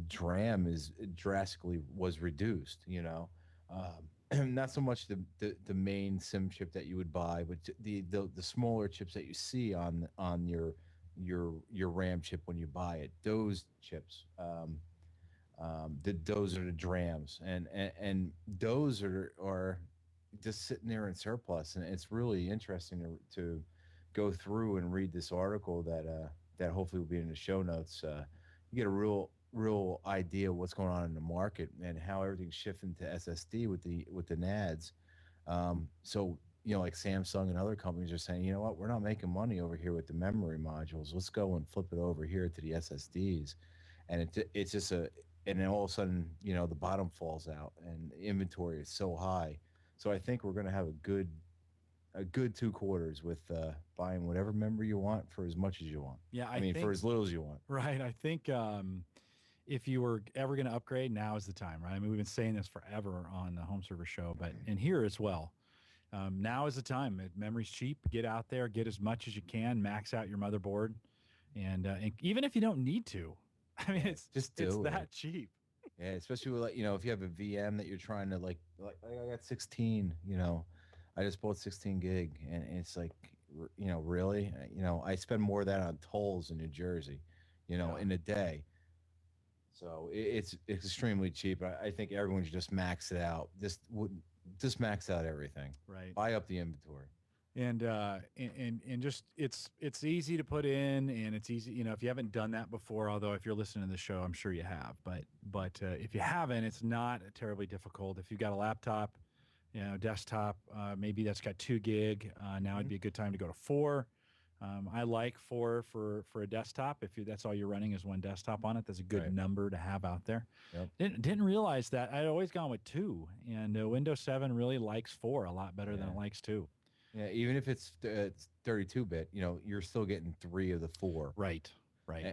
DRAM was reduced. Not so much the main SIM chip that you would buy, but the smaller chips that you see on your RAM chip when you buy it. Those chips. Those are the DRAMs, and those are just sitting there in surplus, and it's really interesting to go through and read this article that hopefully will be in the show notes. You get a real idea of what's going on in the market and how everything's shifting to SSD with the NADs. So like Samsung and other companies are saying, you know what, we're not making money over here with the memory modules. Let's go and flip it over here to the SSDs, and it's just and then all of a sudden, the bottom falls out and the inventory is so high. So I think we're going to have a good 2 quarters with buying whatever memory you want for as much as you want. Yeah, I mean, for as little as you want. Right. I think if you were ever going to upgrade, now is the time, right? I mean, we've been saying this forever on the Home Server Show, but in here as well. Now is the time. Memory's cheap. Get out there, get as much as you can, max out your motherboard, and even if you don't need to, I mean, it's that cheap. Yeah, especially with, like, if you have a VM that you're trying to like I got 16, I just bought 16 gig, and it's like, really, I spend more of that on tolls in New Jersey, in a day. So it's extremely cheap. I think everyone should just max it out. Just max out everything. Right. Buy up the inventory. And just it's easy to put in, and it's easy, if you haven't done that before, although if you're listening to the show, I'm sure you have, but if you haven't, it's not terribly difficult. If you've got a laptop, desktop, maybe that's got 2 gig, now it'd be a good time to go to 4. I like 4 for a desktop. If that's all you're running is one desktop on it, that's a good number to have out there. Yep. Didn't realize that. I'd always gone with 2, and Windows 7 really likes 4 a lot better than it likes 2. Yeah, even if it's 32-bit, you're still getting 3 of the 4. Right.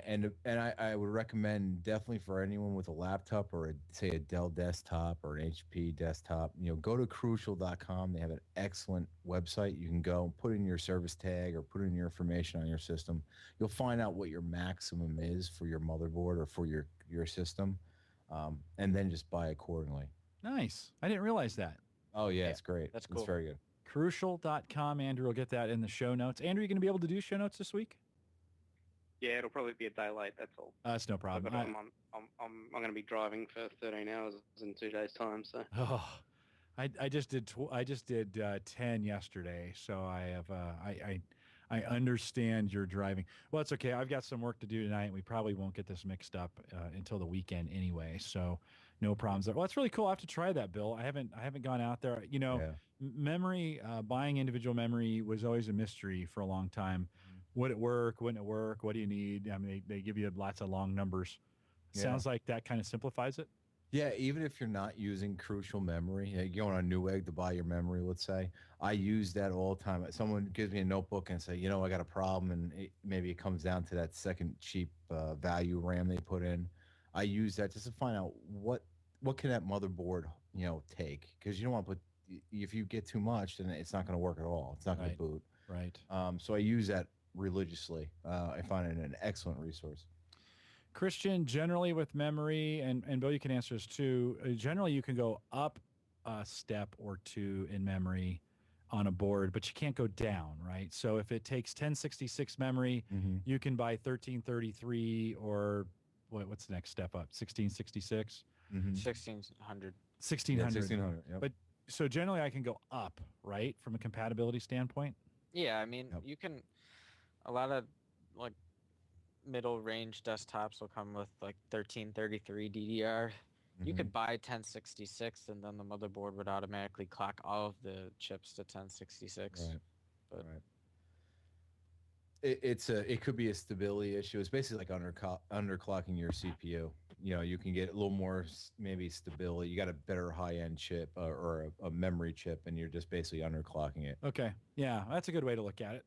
And I would recommend, definitely for anyone with a laptop or say a Dell desktop or an HP desktop, go to crucial.com. They have an excellent website. You can go and put in your service tag or put in your information on your system. You'll find out what your maximum is for your motherboard or for your system, and then just buy accordingly. Nice. I didn't realize that. Oh yeah, it's great. That's cool. It's very good. Crucial.com. Andrew will get that in the show notes. Andrew, you going to be able to do show notes this week? Yeah, it'll probably be a day late. That's all. That's no problem. I'm going to be driving for 13 hours in 2 days' time. So. Oh, I just did 10 yesterday, so I have I understand your driving. Well, it's okay. I've got some work to do tonight, and we probably won't get this mixed up until the weekend anyway. So no problems there. Well, that's really cool. I have to try that, Bill. I haven't gone out there. Memory, buying individual memory was always a mystery for a long time. Would it work? Wouldn't it work? What do you need? I mean, they give you lots of long numbers. Sounds like that kind of simplifies it. Yeah, even if you're not using Crucial memory, you're going on Newegg to buy your memory, let's say. I use that all the time. Someone gives me a notebook and say, I got a problem, and maybe it comes down to that second cheap value RAM they put in. I use that just to find out what can that motherboard, take, because you don't want to put. If you get too much, then it's not going to work at all. It's not going to boot. Right. So I use that religiously. I find it an excellent resource. Christian, generally with memory, and Bill, you can answer this too. Generally, you can go up a step or 2 in memory on a board, but you can't go down, right? So if it takes 1066 memory, you can buy 1333 or what's the next step up? 1666? 1600. 1600. Yeah, 1600. Yep. But so generally, I can go up, right, from a compatibility standpoint. Yeah, I mean, you can. A lot of like middle range desktops will come with like 1333 DDR. You could buy 1066, and then the motherboard would automatically clock all of the chips to 1066. Right. But it could be a stability issue. It's basically like underclocking your CPU. You can get a little more maybe stability. You got a better high-end chip or a memory chip, and you're just basically underclocking it. Okay, yeah, that's a good way to look at it.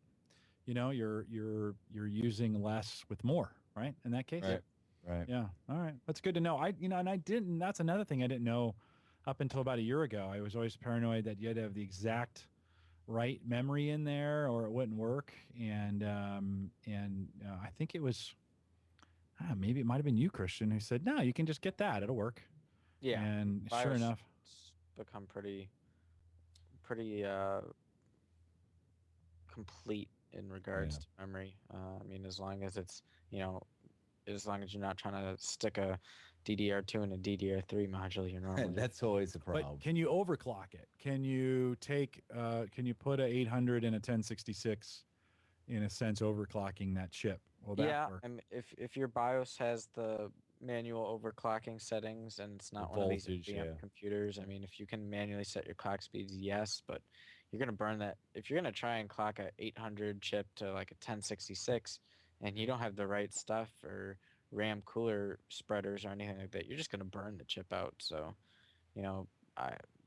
You're using less with more, right? In that case, right. Yeah, all right, that's good to know. And I didn't. That's another thing I didn't know up until about a year ago. I was always paranoid that you had to have the exact right memory in there or it wouldn't work. And I think it was maybe it might have been you, Christian, who said, "No, you can just get that; it'll work." Yeah, and sure enough, it's become pretty complete in regards to memory. I mean, as long as it's, as long as you're not trying to stick a DDR2 and a DDR3 module, you're normally... That's always the problem. But can you overclock it? Can you put a 800 and a 1066, in a sense, overclocking that chip? Will that work? And if your BIOS has the manual overclocking settings and it's not one of these NVMe computers, I mean, if you can manually set your clock speeds, yes, but you're going to burn that. If you're going to try and clock a 800 chip to like a 1066 and you don't have the right stuff or RAM cooler spreaders or anything like that, you're just going to burn the chip out. So,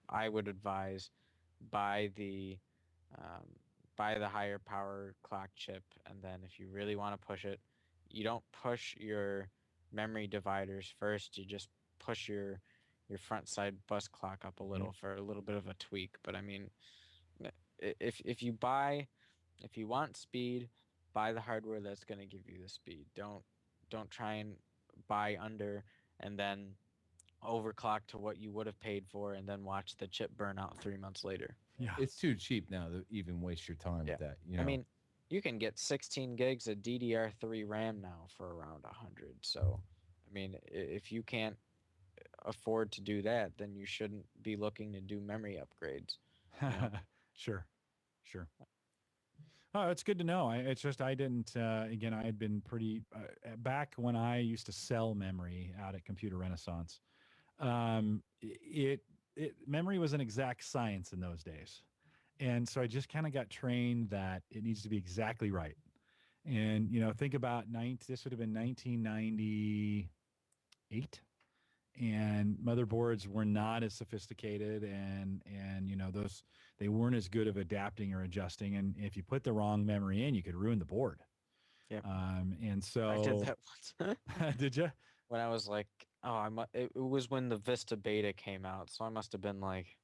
I would advise buy the higher power clock chip, and then if you really want to push it, you don't push your memory dividers first. You just push your front side bus clock up a little for a little bit of a tweak. But I mean, if you want speed, buy the hardware that's going to give you the speed. Don't try and buy under and then overclock to what you would have paid for and then watch the chip burn out 3 months later. Yeah. It's too cheap now to even waste your time with that. You know? I mean, you can get 16 gigs of DDR3 RAM now for around 100. So, I mean, if you can't afford to do that, then you shouldn't be looking to do memory upgrades. You know? Sure. Oh, it's good to know. It's just I didn't. Again, I had been pretty back when I used to sell memory out at Computer Renaissance. Memory was an exact science in those days, and so I just kind of got trained that it needs to be exactly right. And think about this would have been 1998, and motherboards were not as sophisticated, and those they weren't as good of adapting or adjusting. And if you put the wrong memory in, you could ruin the board. Yeah. And so I did that once. Did you? When I was like, it was when the Vista Beta came out, so I must have been like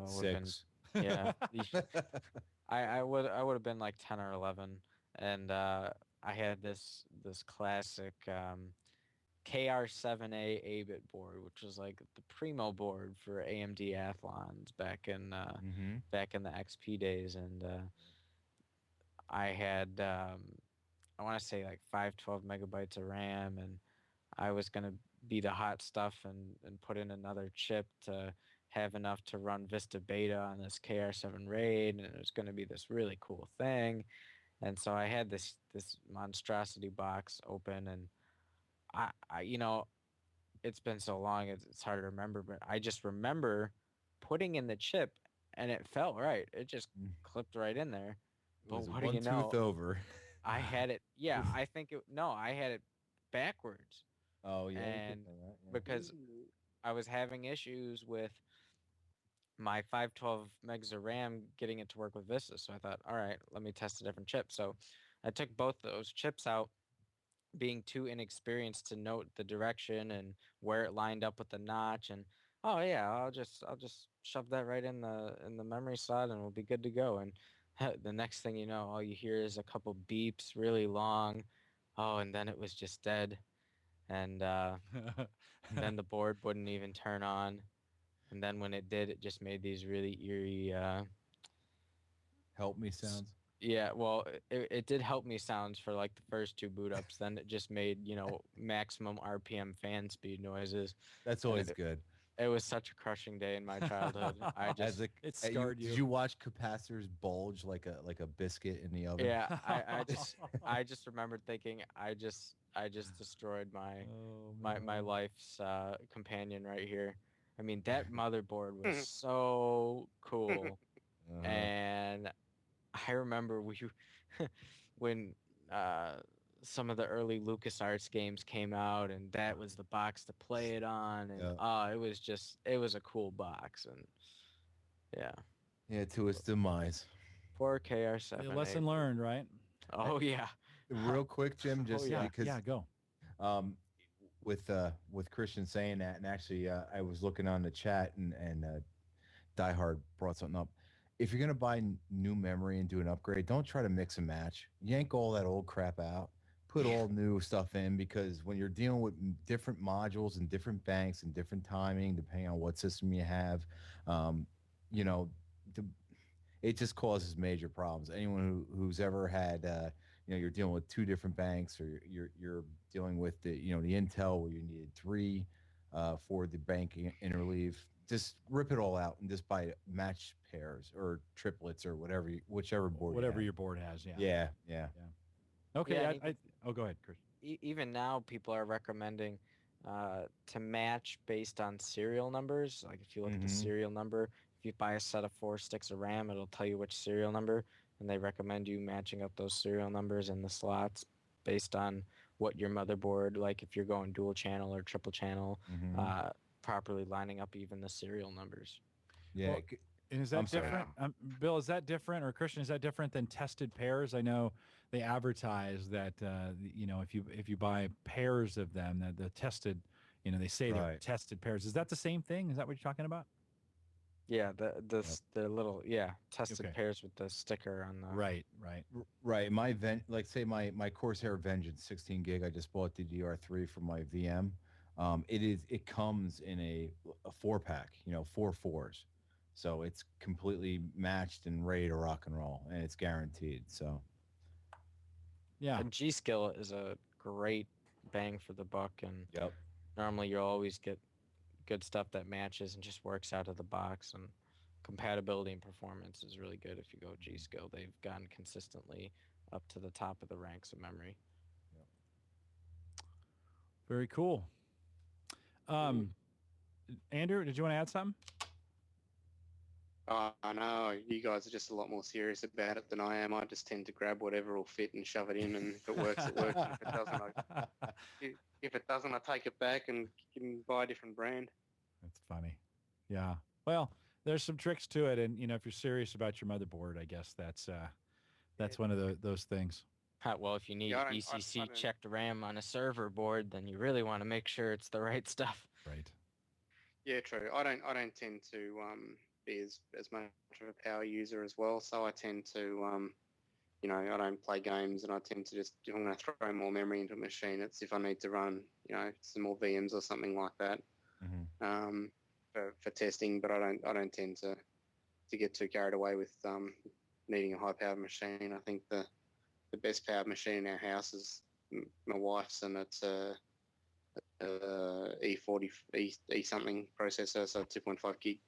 6. Yeah. I would have been like 10 or 11, and I had this classic KR7A 8-bit board, which was like the primo board for AMD Athlons back in the XP days, and I had I want to say like 512 megabytes of RAM, and I was gonna be the hot stuff and put in another chip to have enough to run Vista Beta on this KR7 RAID, and it was gonna be this really cool thing. And so I had this monstrosity box open, and I it's been so long, it's hard to remember, but I just remember putting in the chip, and it felt right. It just clipped right in there. But what do you know? Tooth over. I had it. Yeah, I had it backwards. Oh yeah. And because I was having issues with my 512 megs of RAM getting it to work with Vista, so I thought, all right, let me test a different chip. So I took both those chips out, being too inexperienced to note the direction and where it lined up with the notch, and oh yeah, I'll just shove that right in the memory slot and we'll be good to go. And the next thing you know, all you hear is a couple beeps really long. Oh, and then it was just dead. And then the board wouldn't even turn on. And then when it did, it just made these really eerie help me sounds. Yeah, well, it did help me sounds for like the first 2 boot ups. Then it just made, maximum RPM fan speed noises. That's always good. It was such a crushing day in my childhood. It scarred you. Did you watch capacitors bulge like a biscuit in the oven? Yeah, I just remembered thinking I just destroyed my life's companion right here. I mean, that motherboard was so cool. And I remember when some of the early LucasArts games came out, and that was the box to play it on, and it was a cool box, and yeah, to its demise. 4KR7. Lesson learned, right? Oh yeah. Real quick, Jim, just because go. With Christian saying that, and actually I was looking on the chat, and Diehard brought something up. If you're gonna buy new memory and do an upgrade, don't try to mix and match. Yank all that old crap out, put all new stuff in, because when you're dealing with different modules and different banks and different timing, depending on what system you have, it just causes major problems. Anyone who's ever had you're dealing with 2 different banks, or you're dealing with the Intel where you needed 3 for the bank interleave. Just rip it all out and just buy match pairs or triplets or whichever board. Whatever your board has. Yeah. Okay. Yeah, go ahead, Chris. Even now, people are recommending to match based on serial numbers. Like if you look at the serial number, if you buy a set of 4 sticks of RAM, it'll tell you which serial number, and they recommend you matching up those serial numbers in the slots based on what your motherboard, like if you're going dual channel or triple channel, properly lining up even the serial numbers. Yeah. Well, and is that different? Bill, is that different, or Christian, is that different than tested pairs? I know they advertise that if you buy pairs of them, that the tested, they say they're tested pairs. Is that the same thing? Is that what you're talking about? Yeah, the little tested Okay. pairs with the sticker on the Right. Right. Like say my Corsair Vengeance 16 gig, I just bought DDR3 for my VM. It comes in a 4-pack, 4 4s. So it's completely matched and ready to rock and roll, and it's guaranteed. So Yeah. And G-Skill is a great bang for the buck, and yep. normally you'll always get good stuff that matches and just works out of the box, and compatibility and performance is really good if you go G-Skill. They've gotten consistently up to the top of the ranks of memory. Very cool. Andrew, did you want to add something? I know you guys are just a lot more serious about it than I am. I just tend to grab whatever will fit and shove it in, and if it works, it works. And if it doesn't, if it doesn't, I take it back and can buy a different brand. That's funny. Yeah. Well, there's some tricks to it, and if you're serious about your motherboard, I guess that's one of those things. Well, if you need I ECC don't- checked RAM on a server board, then you really want to make sure it's the right stuff. Right. Yeah, true. I don't tend to be as much of a power user as well, so I tend to I don't play games, and I tend to just, if I'm going to throw more memory into a machine, it's if I need to run some more VMs or something like that. Mm-hmm. For testing, but I don't tend to get too carried away with needing a high powered machine. I think the best powered machine in our house is my wife's, and it's a E40 E something processor, so 2.5 gig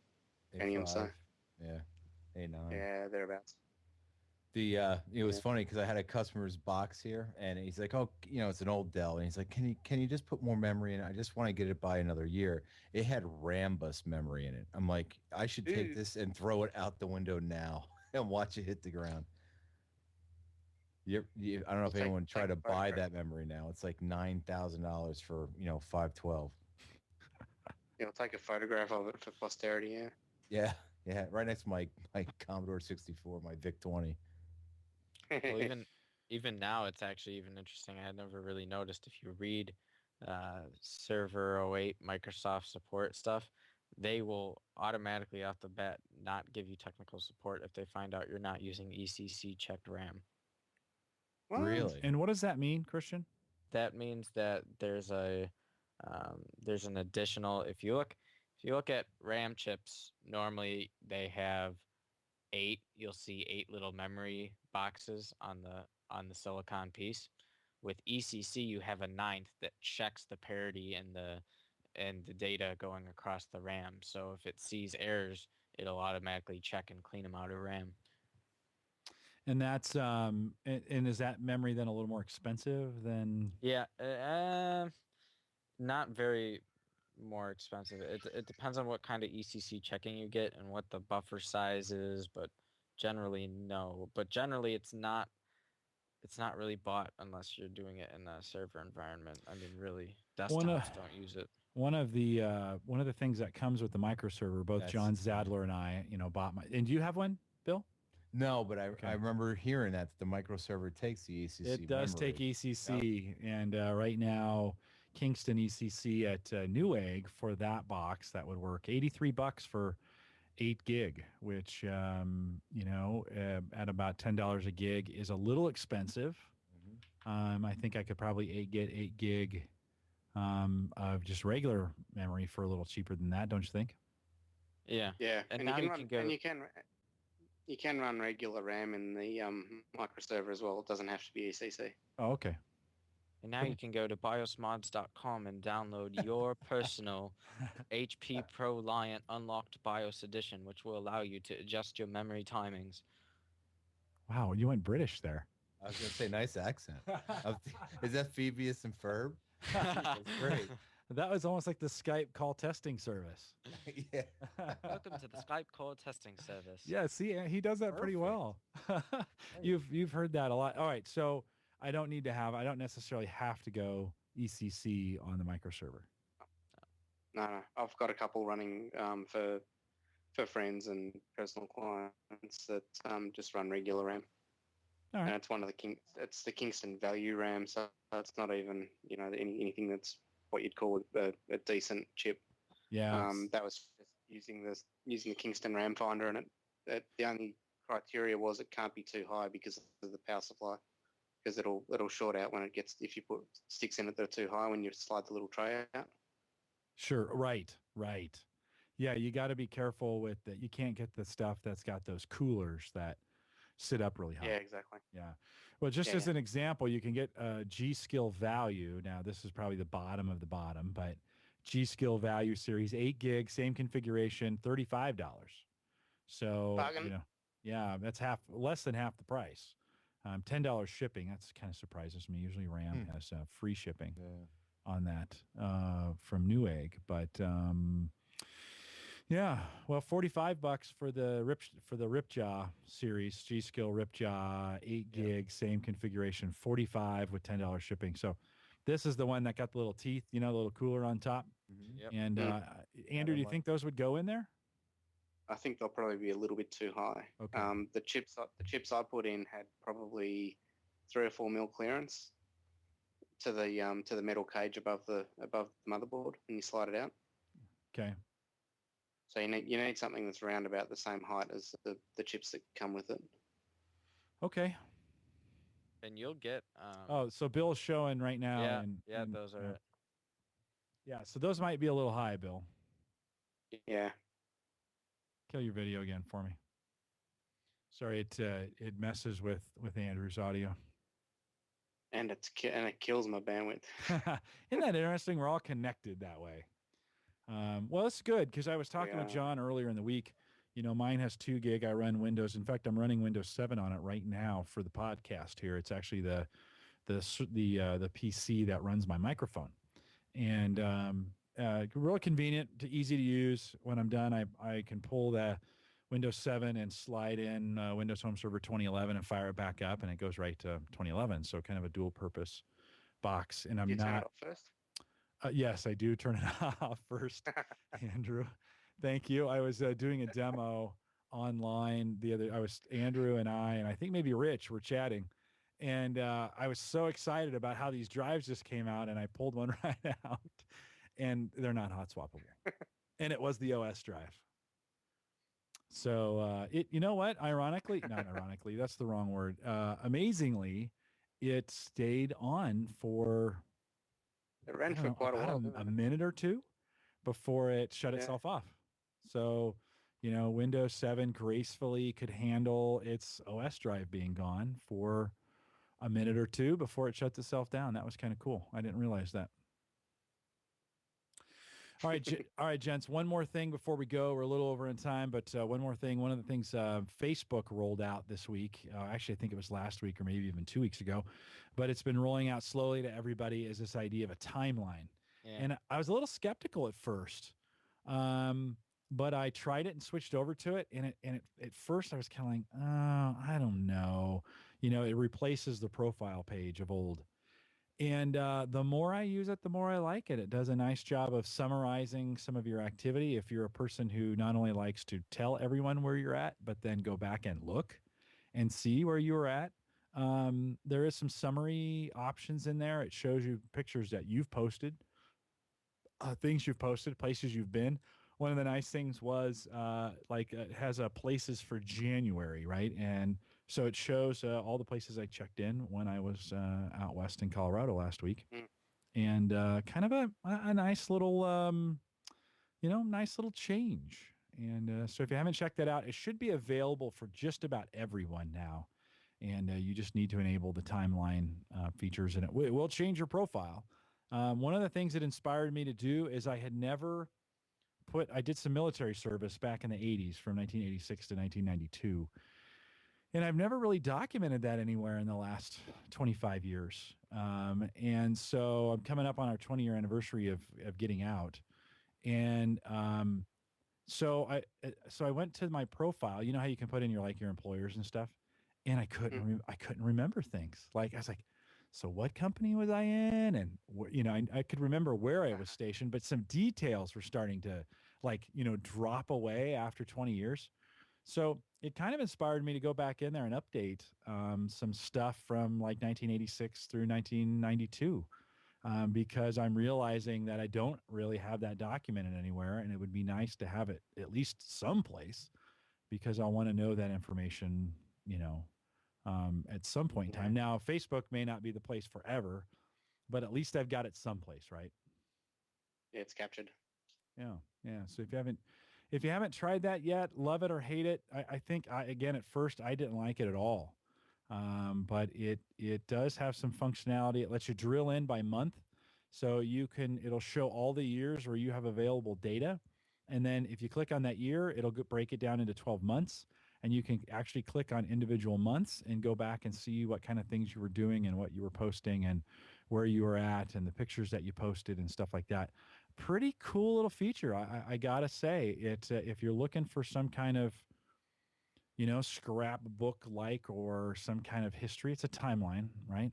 Pentium. So yeah, A9. yeah, thereabouts. It was funny because I had a customer's box here, and he's like, "Oh, it's an old Dell," and he's like, "Can you just put more memory in it? I just want to get it by another year." It had RAM bus memory in it. I'm like, I should take this and throw it out the window now and watch it hit the ground. I don't know if anyone tried to buy that memory now. It's like $9,000 for 512. I'll take a photograph of it for posterity. Yeah, right next to my Commodore 64, my VIC 20. Well, even now, it's actually even interesting. I had never really noticed. If you read Server 08 Microsoft support stuff, they will automatically off the bat not give you technical support if they find out you're not using ECC checked RAM. What? Really? And what does that mean, Christian? That means that there's an additional. If you look at RAM chips, normally they have 8. You'll see 8 little memory boxes on the silicon piece. With ECC, you have a 9th that checks the parity and the data going across the RAM. So if it sees errors, it'll automatically check and clean them out of RAM. And that's and is that memory then a little more expensive than? Yeah, not very more expensive. It depends on what kind of ECC checking you get and what the buffer size is, but generally no. But generally it's not really bought unless you're doing it in a server environment. I mean, really, desktops don't use it. One of the things that comes with the microserver, both John Zadler and I, bought my. And do you have one, Bill? No, but I remember hearing that the microserver takes the ECC. It does memory. take ECC, and right now, Kingston ECC at Newegg for that box that would work $83 for 8 gig, which at about $10 a gig is a little expensive. Mm-hmm. I think I could probably get 8 gig of just regular memory for a little cheaper than that, don't you think? Yeah. Yeah, And now now you can run regular RAM in the microserver as well. It doesn't have to be ECC. Oh, okay. And now you can go to biosmods.com and download your personal HP ProLiant Unlocked BIOS Edition, which will allow you to adjust your memory timings. Wow, you went British there. I was going to say, nice accent. Is that Phoebius and Ferb? That's great. That was almost like the Skype call testing service. Yeah. Welcome to the Skype call testing service. Yeah, see, he does that pretty well. You've heard that a lot. All right, so I don't necessarily have to go ECC on the microserver. No, I've got a couple running for friends and personal clients that just run regular RAM. All right. And it's the Kingston Value RAM, so it's not even anything that's what you'd call a decent chip. Yeah. That was using the Kingston Ram Finder, and the only criteria was it can't be too high because of the power supply, because it'll short out when it gets, if you put sticks in it that are too high when you slide the little tray out. Sure. Right. Yeah, you got to be careful with that. You can't get the stuff that's got those coolers that sit up really high. Yeah, exactly. Yeah. Well, just as an example, you can get a G-Skill Value. Now, this is probably the bottom of the bottom, but G-Skill Value Series 8 gig, same configuration, $35. So, Bargain. Yeah, that's less than half the price. $10 shipping. That's kind of surprises me. Usually RAM has free shipping on that from Newegg, but yeah, well, $45 for the Ripjaw series, G-Skill Ripjaw, 8 gig, same configuration, $45 with $10 shipping. So this is the one that got the little teeth, the little cooler on top. Yep. And Andrew, do you think those would go in there? I think they'll probably be a little bit too high. Okay. The chips I put in had probably 3 or 4 mil clearance to the metal cage above the motherboard, and you slide it out. Okay. So you need something that's around about the same height as the chips that come with it. Okay. And you'll get. So Bill's showing right now. Yeah, those are it. Yeah, so those might be a little high, Bill. Yeah. Kill your video again for me. Sorry, it messes with Andrew's audio. And it kills my bandwidth. Isn't that interesting? We're all connected that way. Well, it's good because I was talking with John earlier in the week. Mine has 2 gig. I run Windows. In fact, I'm running Windows 7 on it right now for the podcast here. It's actually the PC that runs my microphone, and real convenient, easy to use. When I'm done, I can pull the Windows 7 and slide in Windows Home Server 2011 and fire it back up, and it goes right to 2011. So kind of a dual purpose box. And I'm Turn it not. off first? Yes, I do turn it off first, Andrew. Thank you. I was doing a demo online Andrew and I think maybe Rich were chatting, and I was so excited about how these drives just came out, and I pulled one right out, and they're not hot swappable, and it was the OS drive. So you know what? Not ironically, that's the wrong word. Amazingly, it stayed on for. It ran for quite a while. A minute or two before it shut itself off. So, Windows 7 gracefully could handle its OS drive being gone for a minute or two before it shuts itself down. That was kind of cool. I didn't realize that. All right, gents. One more thing before we go. We're a little over in time, but one more thing. One of the things Facebook rolled out this week, actually I think it was last week or maybe even 2 weeks ago, but it's been rolling out slowly to everybody, is this idea of a timeline. Yeah. And I was a little skeptical at first, but I tried it and switched over to it. And at first I was kind of like, oh, I don't know. It replaces the profile page of old. And the more I use it, the more I like it. It does a nice job of summarizing some of your activity. If you're a person who not only likes to tell everyone where you're at, but then go back and look and see where you were at, there is some summary options in there. It shows you pictures that you've posted, things you've posted, places you've been. One of the nice things was it has places for January, right? And so it shows all the places I checked in when I was out west in Colorado last week, and kind of a nice little, nice little change. And so if you haven't checked that out, it should be available for just about everyone now. And you just need to enable the timeline features, and it will change your profile. One of the things that inspired me to do is I did some military service back in the 80s from 1986 to 1992. And I've never really documented that anywhere in the last 25 years. And so I'm coming up on our 20-year anniversary of getting out. And so I went to my profile. You know how you can put in your employers and stuff? And I couldn't remember things. I was like, so what company was I in? And, I could remember where I was stationed, but some details were starting to drop away after 20 years. So it kind of inspired me to go back in there and update some stuff from 1986 through 1992. because I'm realizing that I don't really have that documented anywhere, and it would be nice to have it at least someplace because I want to know that information, at some point in time. Now, Facebook may not be the place forever, but at least I've got it someplace, right? Yeah, it's captured. Yeah. So if you haven't tried that yet, love it or hate it. I think again, at first I didn't like it at all. But it does have some functionality. It lets you drill in by month. So it'll show all the years where you have available data. And then if you click on that year, it'll break it down into 12 months. And you can actually click on individual months and go back and see what kind of things you were doing and what you were posting and where you were at and the pictures that you posted and stuff like that. Pretty cool little feature. I gotta say, if you're looking for some kind of scrapbook like or some kind of history, it's a timeline, right?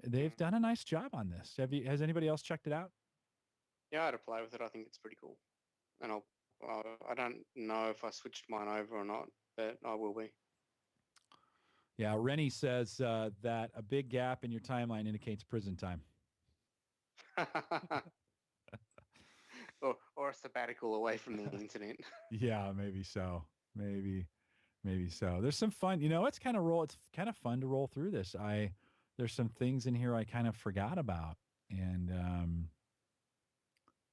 They've done a nice job on this. Has anybody else checked it out? Yeah, I had to play with it. I think it's pretty cool. And I don't know if I switched mine over or not, but I will be. Yeah, Rennie says that a big gap in your timeline indicates prison time. or a sabbatical away from the internet. Yeah, maybe so. Maybe so. There's some fun. It's kind of fun to roll through this. There's some things in here I kind of forgot about, and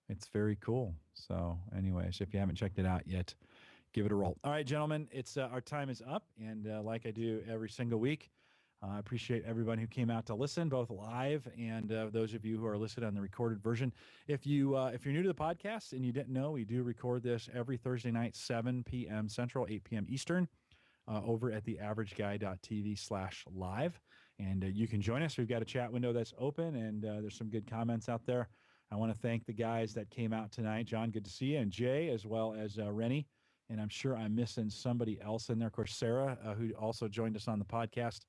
it's very cool. So anyways, if you haven't checked it out yet, give it a roll. All right, gentlemen, it's our time is up, and like I do every single week, I appreciate everyone who came out to listen, both live and those of you who are listening on the recorded version. If you're new to the podcast and you didn't know, we do record this every Thursday night, 7 p.m. Central, 8 p.m. Eastern, over at theaverageguy.tv/live. And you can join us. We've got a chat window that's open, and there's some good comments out there. I want to thank the guys that came out tonight. John, good to see you, and Jay, as well as Rennie. And I'm sure I'm missing somebody else in there. Of course, Sarah, who also joined us on the podcast.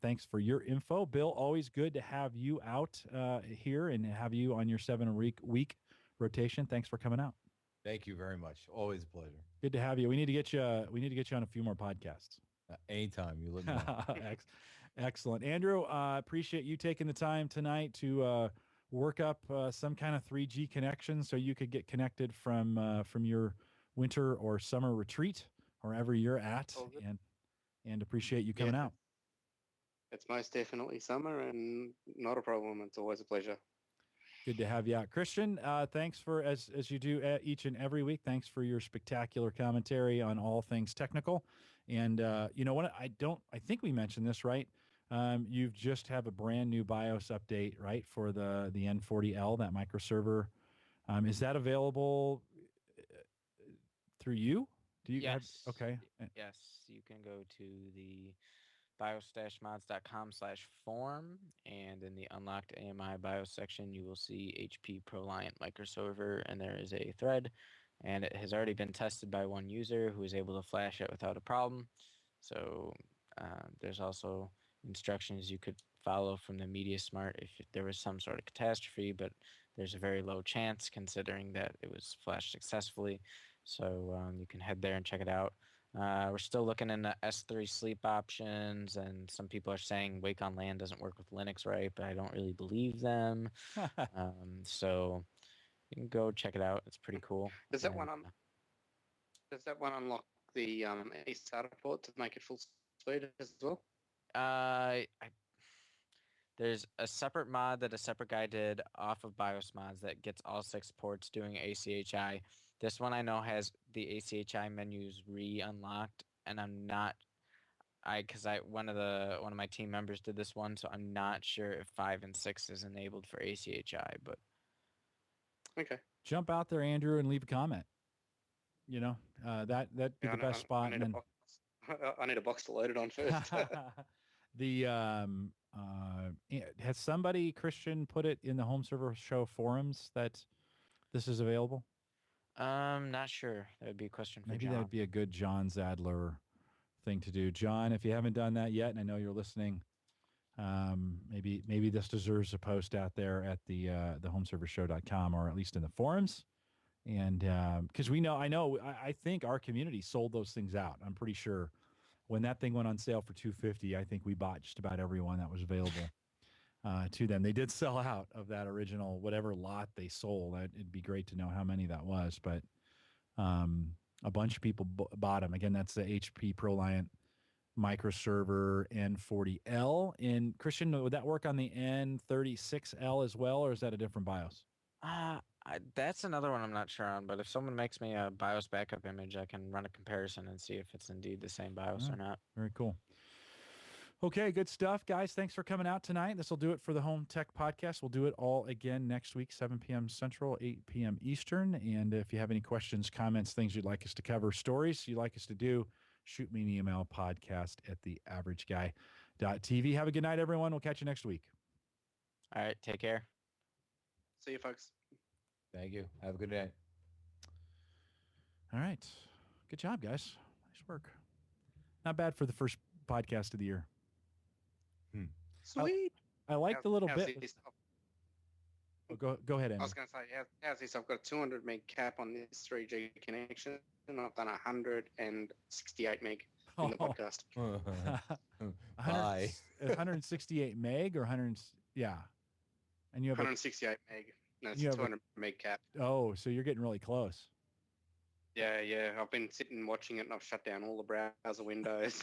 Thanks for your info. Bill, always good to have you out here and have you on your 7-week rotation. Thanks for coming out. Thank you very much. Always a pleasure. Good to have you. We need to get you on a few more podcasts. Anytime you let me know. Excellent. Andrew, appreciate you taking the time tonight to work up some kind of 3G connection so you could get connected from your winter or summer retreat, wherever you're at, and appreciate you coming out. It's most definitely summer and not a problem. It's always a pleasure. Good to have you out. Christian, thanks for, as you do each and every week, thanks for your spectacular commentary on all things technical. And you know what, I think we mentioned this, right? You've just have a brand new BIOS update, right, for the N40L, that microserver. Is that available through you? Do you Yes. Okay. Yes, you can go to the bios-mods.com/forum, and in the unlocked AMI BIOS section, you will see HP ProLiant microserver, and there is a thread, and it has already been tested by one user who was able to flash it without a problem. So there's also instructions you could follow from the MediaSmart if there was some sort of catastrophe, but there's a very low chance considering that it was flashed successfully. So you can head there and check it out. We're still looking into S3 sleep options, and some people are saying Wake on LAN doesn't work with Linux right, but I don't really believe them. So you can go check it out. It's pretty cool. Does that one unlock the eSATA port to make it full speed as well? There's a separate mod that a separate guy did off of BIOS mods that gets all 6 ports doing ACHI. This one I know has the ACHI menus re-unlocked, and I'm not, one of my team members did this one, so I'm not sure if 5 and 6 is enabled for ACHI, but okay. Jump out there, Andrew, and leave a comment. That'd be the best spot. I need a box to load it on first. Has somebody, Christian, put it in the Home Server Show forums that this is available? Not sure. That would be a question for Maybe John. that would be a good John Zadler thing to do. John, if you haven't done that yet, and I know you're listening, maybe this deserves a post out there at the homeservershow.com, or at least in the forums. And because I think our community sold those things out. I'm pretty sure when that thing went on sale for $250, I think we bought just about every one that was available. to them. They did sell out of that original whatever lot they sold. It'd be great to know how many that was, but a bunch of people bought them. Again, that's the HP ProLiant microserver N40L. And Christian, would that work on the N36L as well, or is that a different BIOS? That's another one I'm not sure on, but if someone makes me a BIOS backup image, I can run a comparison and see if it's indeed the same BIOS or not. Very cool. Okay, good stuff, guys. Thanks for coming out tonight. This will do it for the Home Tech Podcast. We'll do it all again next week, 7 p.m. Central, 8 p.m. Eastern. And if you have any questions, comments, things you'd like us to cover, stories you'd like us to do, shoot me an email, podcast@theaverageguy.tv. Have a good night, everyone. We'll catch you next week. All right, take care. See you, folks. Thank you. Have a good night. All right. Good job, guys. Nice work. Not bad for the first podcast of the year. Sweet. I like the little How's bit. this? Oh, go ahead, I Andy. was going to say, how's this? I've got a 200 meg cap on this 3G connection, and I've done 168 meg in the podcast. Bye. 168 meg or 100? Yeah. And you have 168 meg. No, it's you a have a- 200 meg cap. Oh, so you're getting really close. Yeah. I've been sitting watching it, and I've shut down all the browser windows.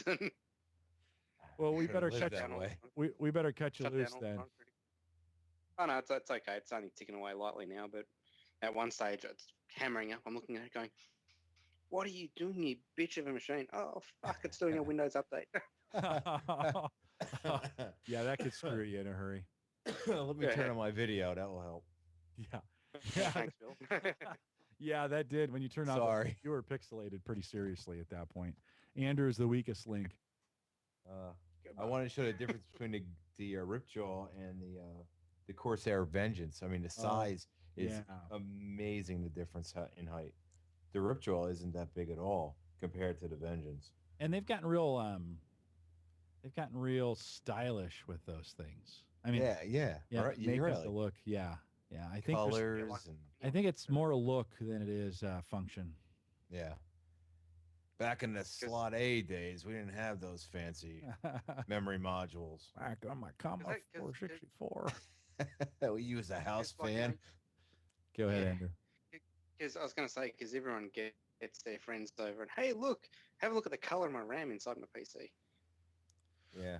Well, we better Live cut that you. way. We better cut you Shut loose down all then. the Oh no, it's okay. It's only ticking away lightly now, but at one stage it's hammering up. I'm looking at it going, "What are you doing, you bitch of a machine?" Oh fuck, it's doing a Windows update. Yeah, that could screw you in a hurry. Let me Yeah. turn on my video. That will help. Yeah. Yeah. Thanks, Bill. Yeah, that did. When you turn on, Sorry. you were pixelated pretty seriously at that point. Andrew is the weakest link. I want to show the difference between the Ripjaw and the Corsair Vengeance. I mean, the size is yeah. amazing. The difference in height. The Ripjaw isn't that big at all compared to the Vengeance. And they've gotten real stylish with those things. I mean, yeah. Right. make You're up right. the look. Yeah. I think Colors and I think it's more a look than it is function. yeah. Back in the slot A days, we didn't have those fancy memory modules. Back on my Commodore 464. We used a house It's like, fan. Go ahead, Yeah. Andrew. Because I was going to say, because everyone gets their friends over and, hey, look, have a look at the color of my RAM inside my PC. Yeah.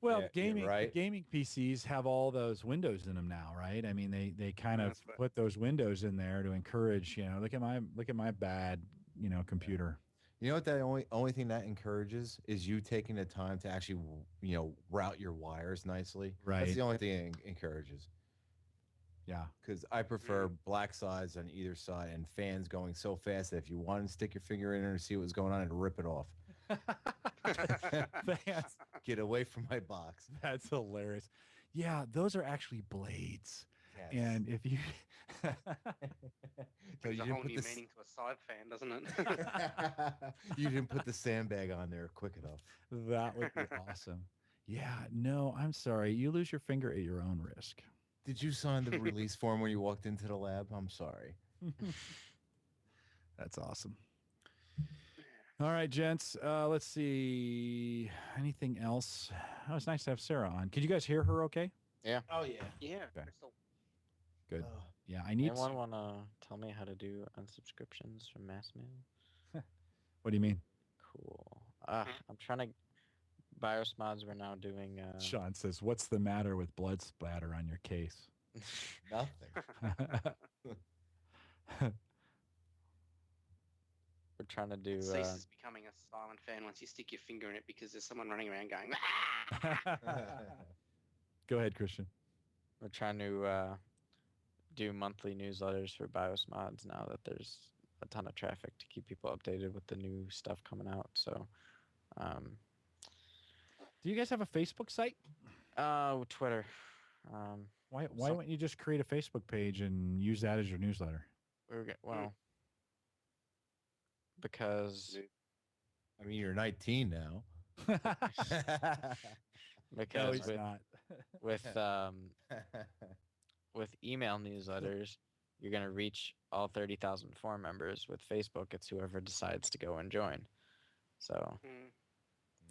Well, Yeah, you're gaming right. gaming PCs have all those windows in them now, right? I mean, they kind of That's right. put those windows in there to encourage, look at my bad, computer. You know what? That only thing that encourages is you taking the time to actually, route your wires nicely. Right. That's the only thing it encourages. Yeah. Because I prefer black sides on either side and fans going so fast that if you want to stick your finger in there and see what's going on and rip it off. Get away from my box. That's hilarious. Yeah, those are actually blades. Yes. And if you So Brings you a didn't whole put new this- meaning to a side fan, doesn't it? you didn't put the sandbag on there quick enough. that would be awesome. Yeah, no, I'm sorry. You lose your finger at your own risk. Did you sign the release form when you walked into the lab? I'm sorry. That's awesome. All right, gents. Let's see. Anything else? Oh, it's nice to have Sarah on. Could you guys hear her okay? Oh yeah. Yeah. Okay. Crystal. Good. Yeah, I need Anyone want to tell me how to do unsubscriptions from mass mail? What do you mean? Cool. I'm trying to... BIOS mods we're now doing... Sean says, what's the matter with blood splatter on your case? Nothing. We're trying to do... It ceases becoming a silent fan once you stick your finger in it because there's someone running around going, Go ahead, Christian. We're trying to do monthly newsletters for BIOS mods now that there's a ton of traffic to keep people updated with the new stuff coming out. So, Do you guys have a Facebook site? Twitter. Why Some- wouldn't you just create a Facebook page and use that as your newsletter? Because I mean, you're 19 now. No, because he's not. with email newsletters, you're gonna reach all 30,000 forum members. With Facebook, it's whoever decides to go and join. So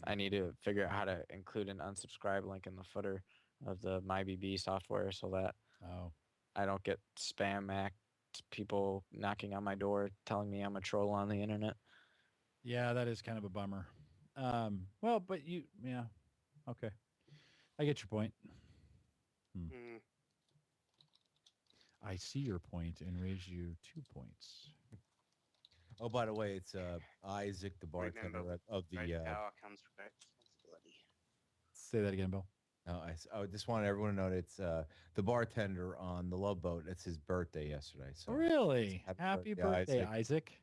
I need to figure out how to include an unsubscribe link in the footer of the MyBB software so that Oh, I don't get spam act people knocking on my door telling me I'm a troll on the internet. yeah, that is kind of a bummer. Well, but yeah, okay. I get your point. Mm. I see your point and raise you 2 points. Oh, by the way, it's Isaac, the bartender Remember, of the. Great power comes with great responsibility. Say that again, Bill. I just wanted everyone to know that it's the bartender on the Love Boat. It's his birthday yesterday. So Really? Happy birthday, Isaac.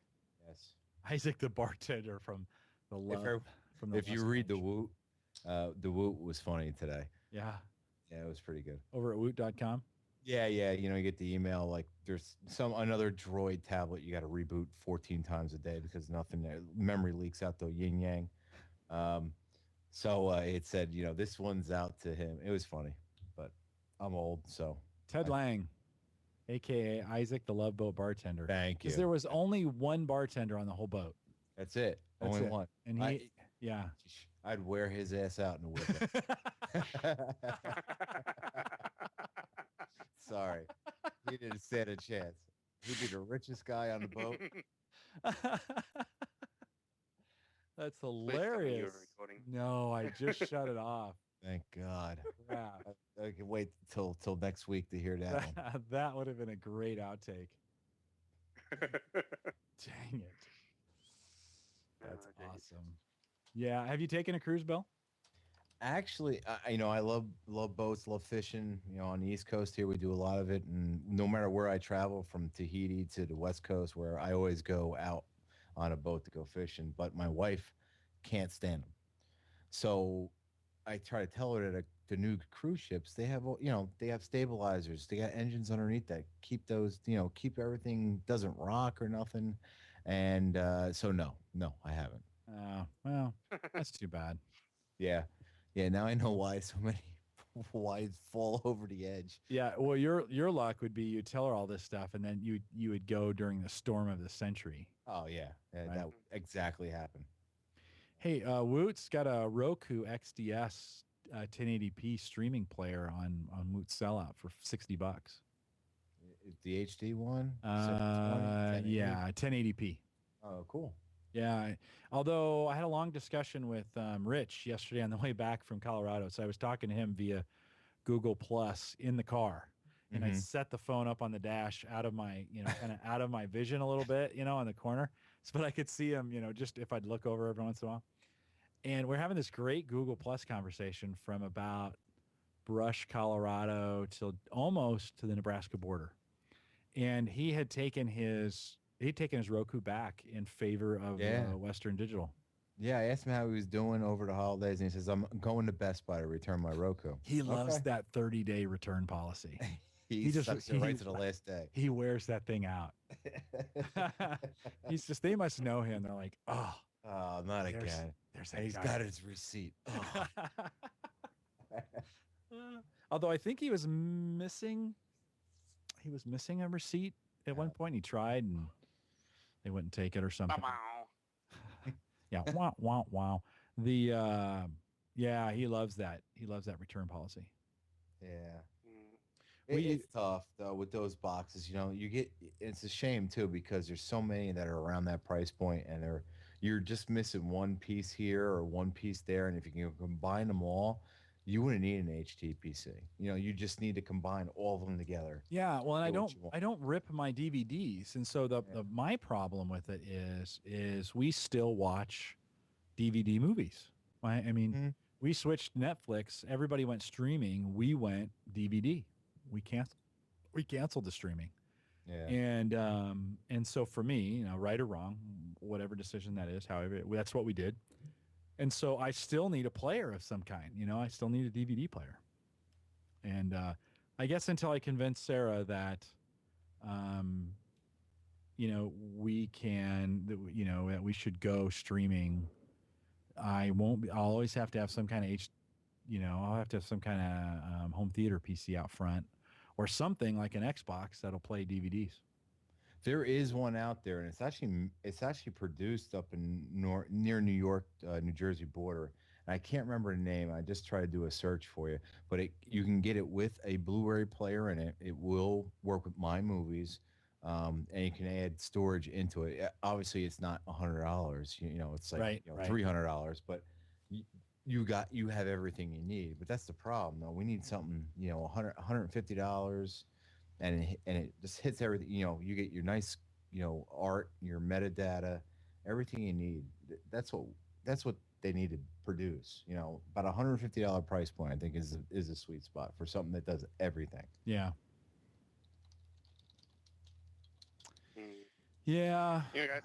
Yes. Isaac, the bartender from the Love. If you read the Woot was funny today. Yeah. Yeah, it was pretty good. Over at woot.com. Yeah. You know, you get the email like there's another Droid tablet you got to reboot 14 times a day because memory leaks out the yin yang. So it said, you know, this one's out to him. It was funny, but I'm old, so. Ted Lang, a.k.a. Isaac, the Love Boat bartender. Thank you. Because there was only one bartender on the whole boat. That's it. That's only it. one. And I'd wear his ass out in the whip. Sorry. He didn't stand a chance. He'd be the richest guy on the boat. That's You hilarious. were recording. No, I just shut it off. Thank God. Crap. I can wait till next week to hear that one. That would have been a great outtake. Dang it. That's Oh, geez. awesome. Yeah. Have you taken a cruise, Bill? Actually, I love boats, love fishing. You know, on the East Coast here, we do a lot of it, and no matter where I travel, from Tahiti to the West Coast, where I always go out on a boat to go fishing. But my wife can't stand them, so I try to tell her that the new cruise ships they have stabilizers, they got engines underneath that keep those keep everything doesn't rock or nothing, and so no, I haven't. Well, that's too bad. Yeah. Now I know why so many wives fall over the edge. Yeah. Well, your luck would be you tell her all this stuff, and then you would go during the storm of the century. Oh yeah, Right. that exactly happened. Hey, Woot's got a Roku XDS 1080p streaming player on Woot Sellout for $60. The HD one. Yeah, 1080p. Oh, cool. Yeah. Although I had a long discussion with Rich yesterday on the way back from Colorado. So I was talking to him via Google Plus in the car. And I set the phone up on the dash out of my, kind of out of my vision a little bit, on the corner. But I could see him, just if I'd look over every once in a while. And we're having this great Google Plus conversation from about Brush, Colorado till almost to the Nebraska border. And he had taken his Roku back in favor of Western Digital. Yeah, I asked him how he was doing over the holidays, and he says, I'm going to Best Buy to return my Roku. He loves that 30-day return policy. He just sucks it right to the last day. He wears that thing out. They must know him. They're like, oh, not again. There's that He's guy. got his receipt. Oh. Although I think he was missing a receipt at one point. He tried and they wouldn't take it or something. Yeah, wow. The he loves that. He loves that return policy. Yeah. It's tough though with those boxes. It's a shame too because there's so many that are around that price point, and you're just missing one piece here or one piece there, and if you can combine them all, you wouldn't need an HTPC. You just need to combine all of them together. Yeah, well, and I don't rip my DVDs, and so my problem with it is we still watch DVD movies. I mean, we switched Netflix. Everybody went streaming. We went DVD. We canceled the streaming. Yeah. And so for me, right or wrong, whatever decision that is, however, that's what we did. And so I still need a player of some kind. I still need a DVD player. And I guess until I convince Sarah that, that we should go streaming, I'll always have to have some kind of I'll have to have some kind of home theater PC out front or something like an Xbox that'll play DVDs. There is one out there, and it's actually produced up in near New York, New Jersey border, And I can't remember the name. I just tried to do a search for you, but you can get it with a Blu-ray player in it. It will work with My Movies, and you can add storage into it. Obviously, it's not $100. You know, it's like Right, $300, but you have everything you need. But that's the problem, though. We need something, $150, and it just hits everything. You know, you get your nice, art, your metadata, everything you need. That's what they need to produce. About $150 price point, I think, is a sweet spot for something that does everything. Yeah. Mm. Yeah. Yeah, guys.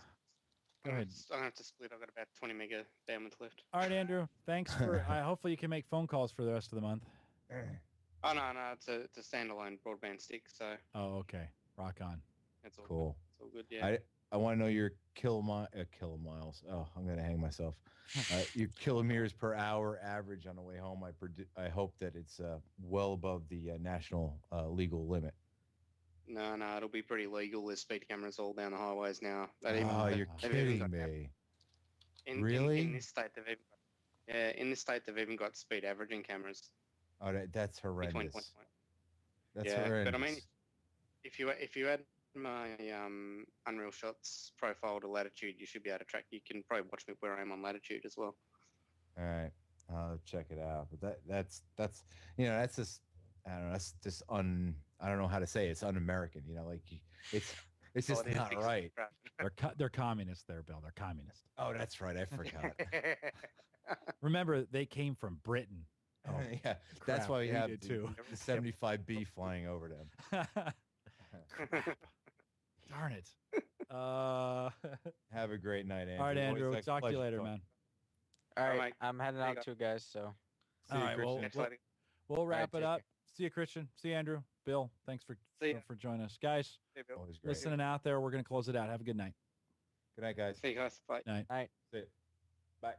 Go ahead. I don't have to split. I've got about 20 mega bandwidth left. All right, Andrew. Thanks for. Hopefully, you can make phone calls for the rest of the month. Oh, no, it's a standalone broadband stick, so Oh, okay. Rock on. it's all Cool. It's all good, yeah. I want to know your kilomiles. Oh, I'm gonna hang myself. Your kilometers per hour average on the way home. I hope that it's well above the national legal limit. No, it'll be pretty legal. There's speed cameras all down the highways now. You're kidding me. Really? In this state, they've even got speed averaging cameras. Oh, that's horrendous. Between point. That's horrendous. But I mean, if you add my Unreal Shots profile to latitude, you should be able to track. You can probably watch me where I am on latitude as well. All right, I'll check it out. But that's just, I don't know. That's just I don't know how to say it. It's un-American. It's just not right. They're communists there, Bill. They're communists. Oh, that's right. I forgot. Remember, they came from Britain. Oh, yeah. That's why we have the 75B flying over them. Darn it. Have a great night, Andrew. All right, Andrew. Always Talk to you later, talking. man. All right, Mike. I'm heading There you out go. too, guys. So All right, well, Exciting. we'll wrap it take up. care. See you, Christian. See you, Andrew. Bill, thanks for See ya. for joining us. Guys, Hey, Bill. Always great. listening out there, we're going to close it out. Have a good night. Good night, guys. See you guys. Bye. Night. night. See you. Bye.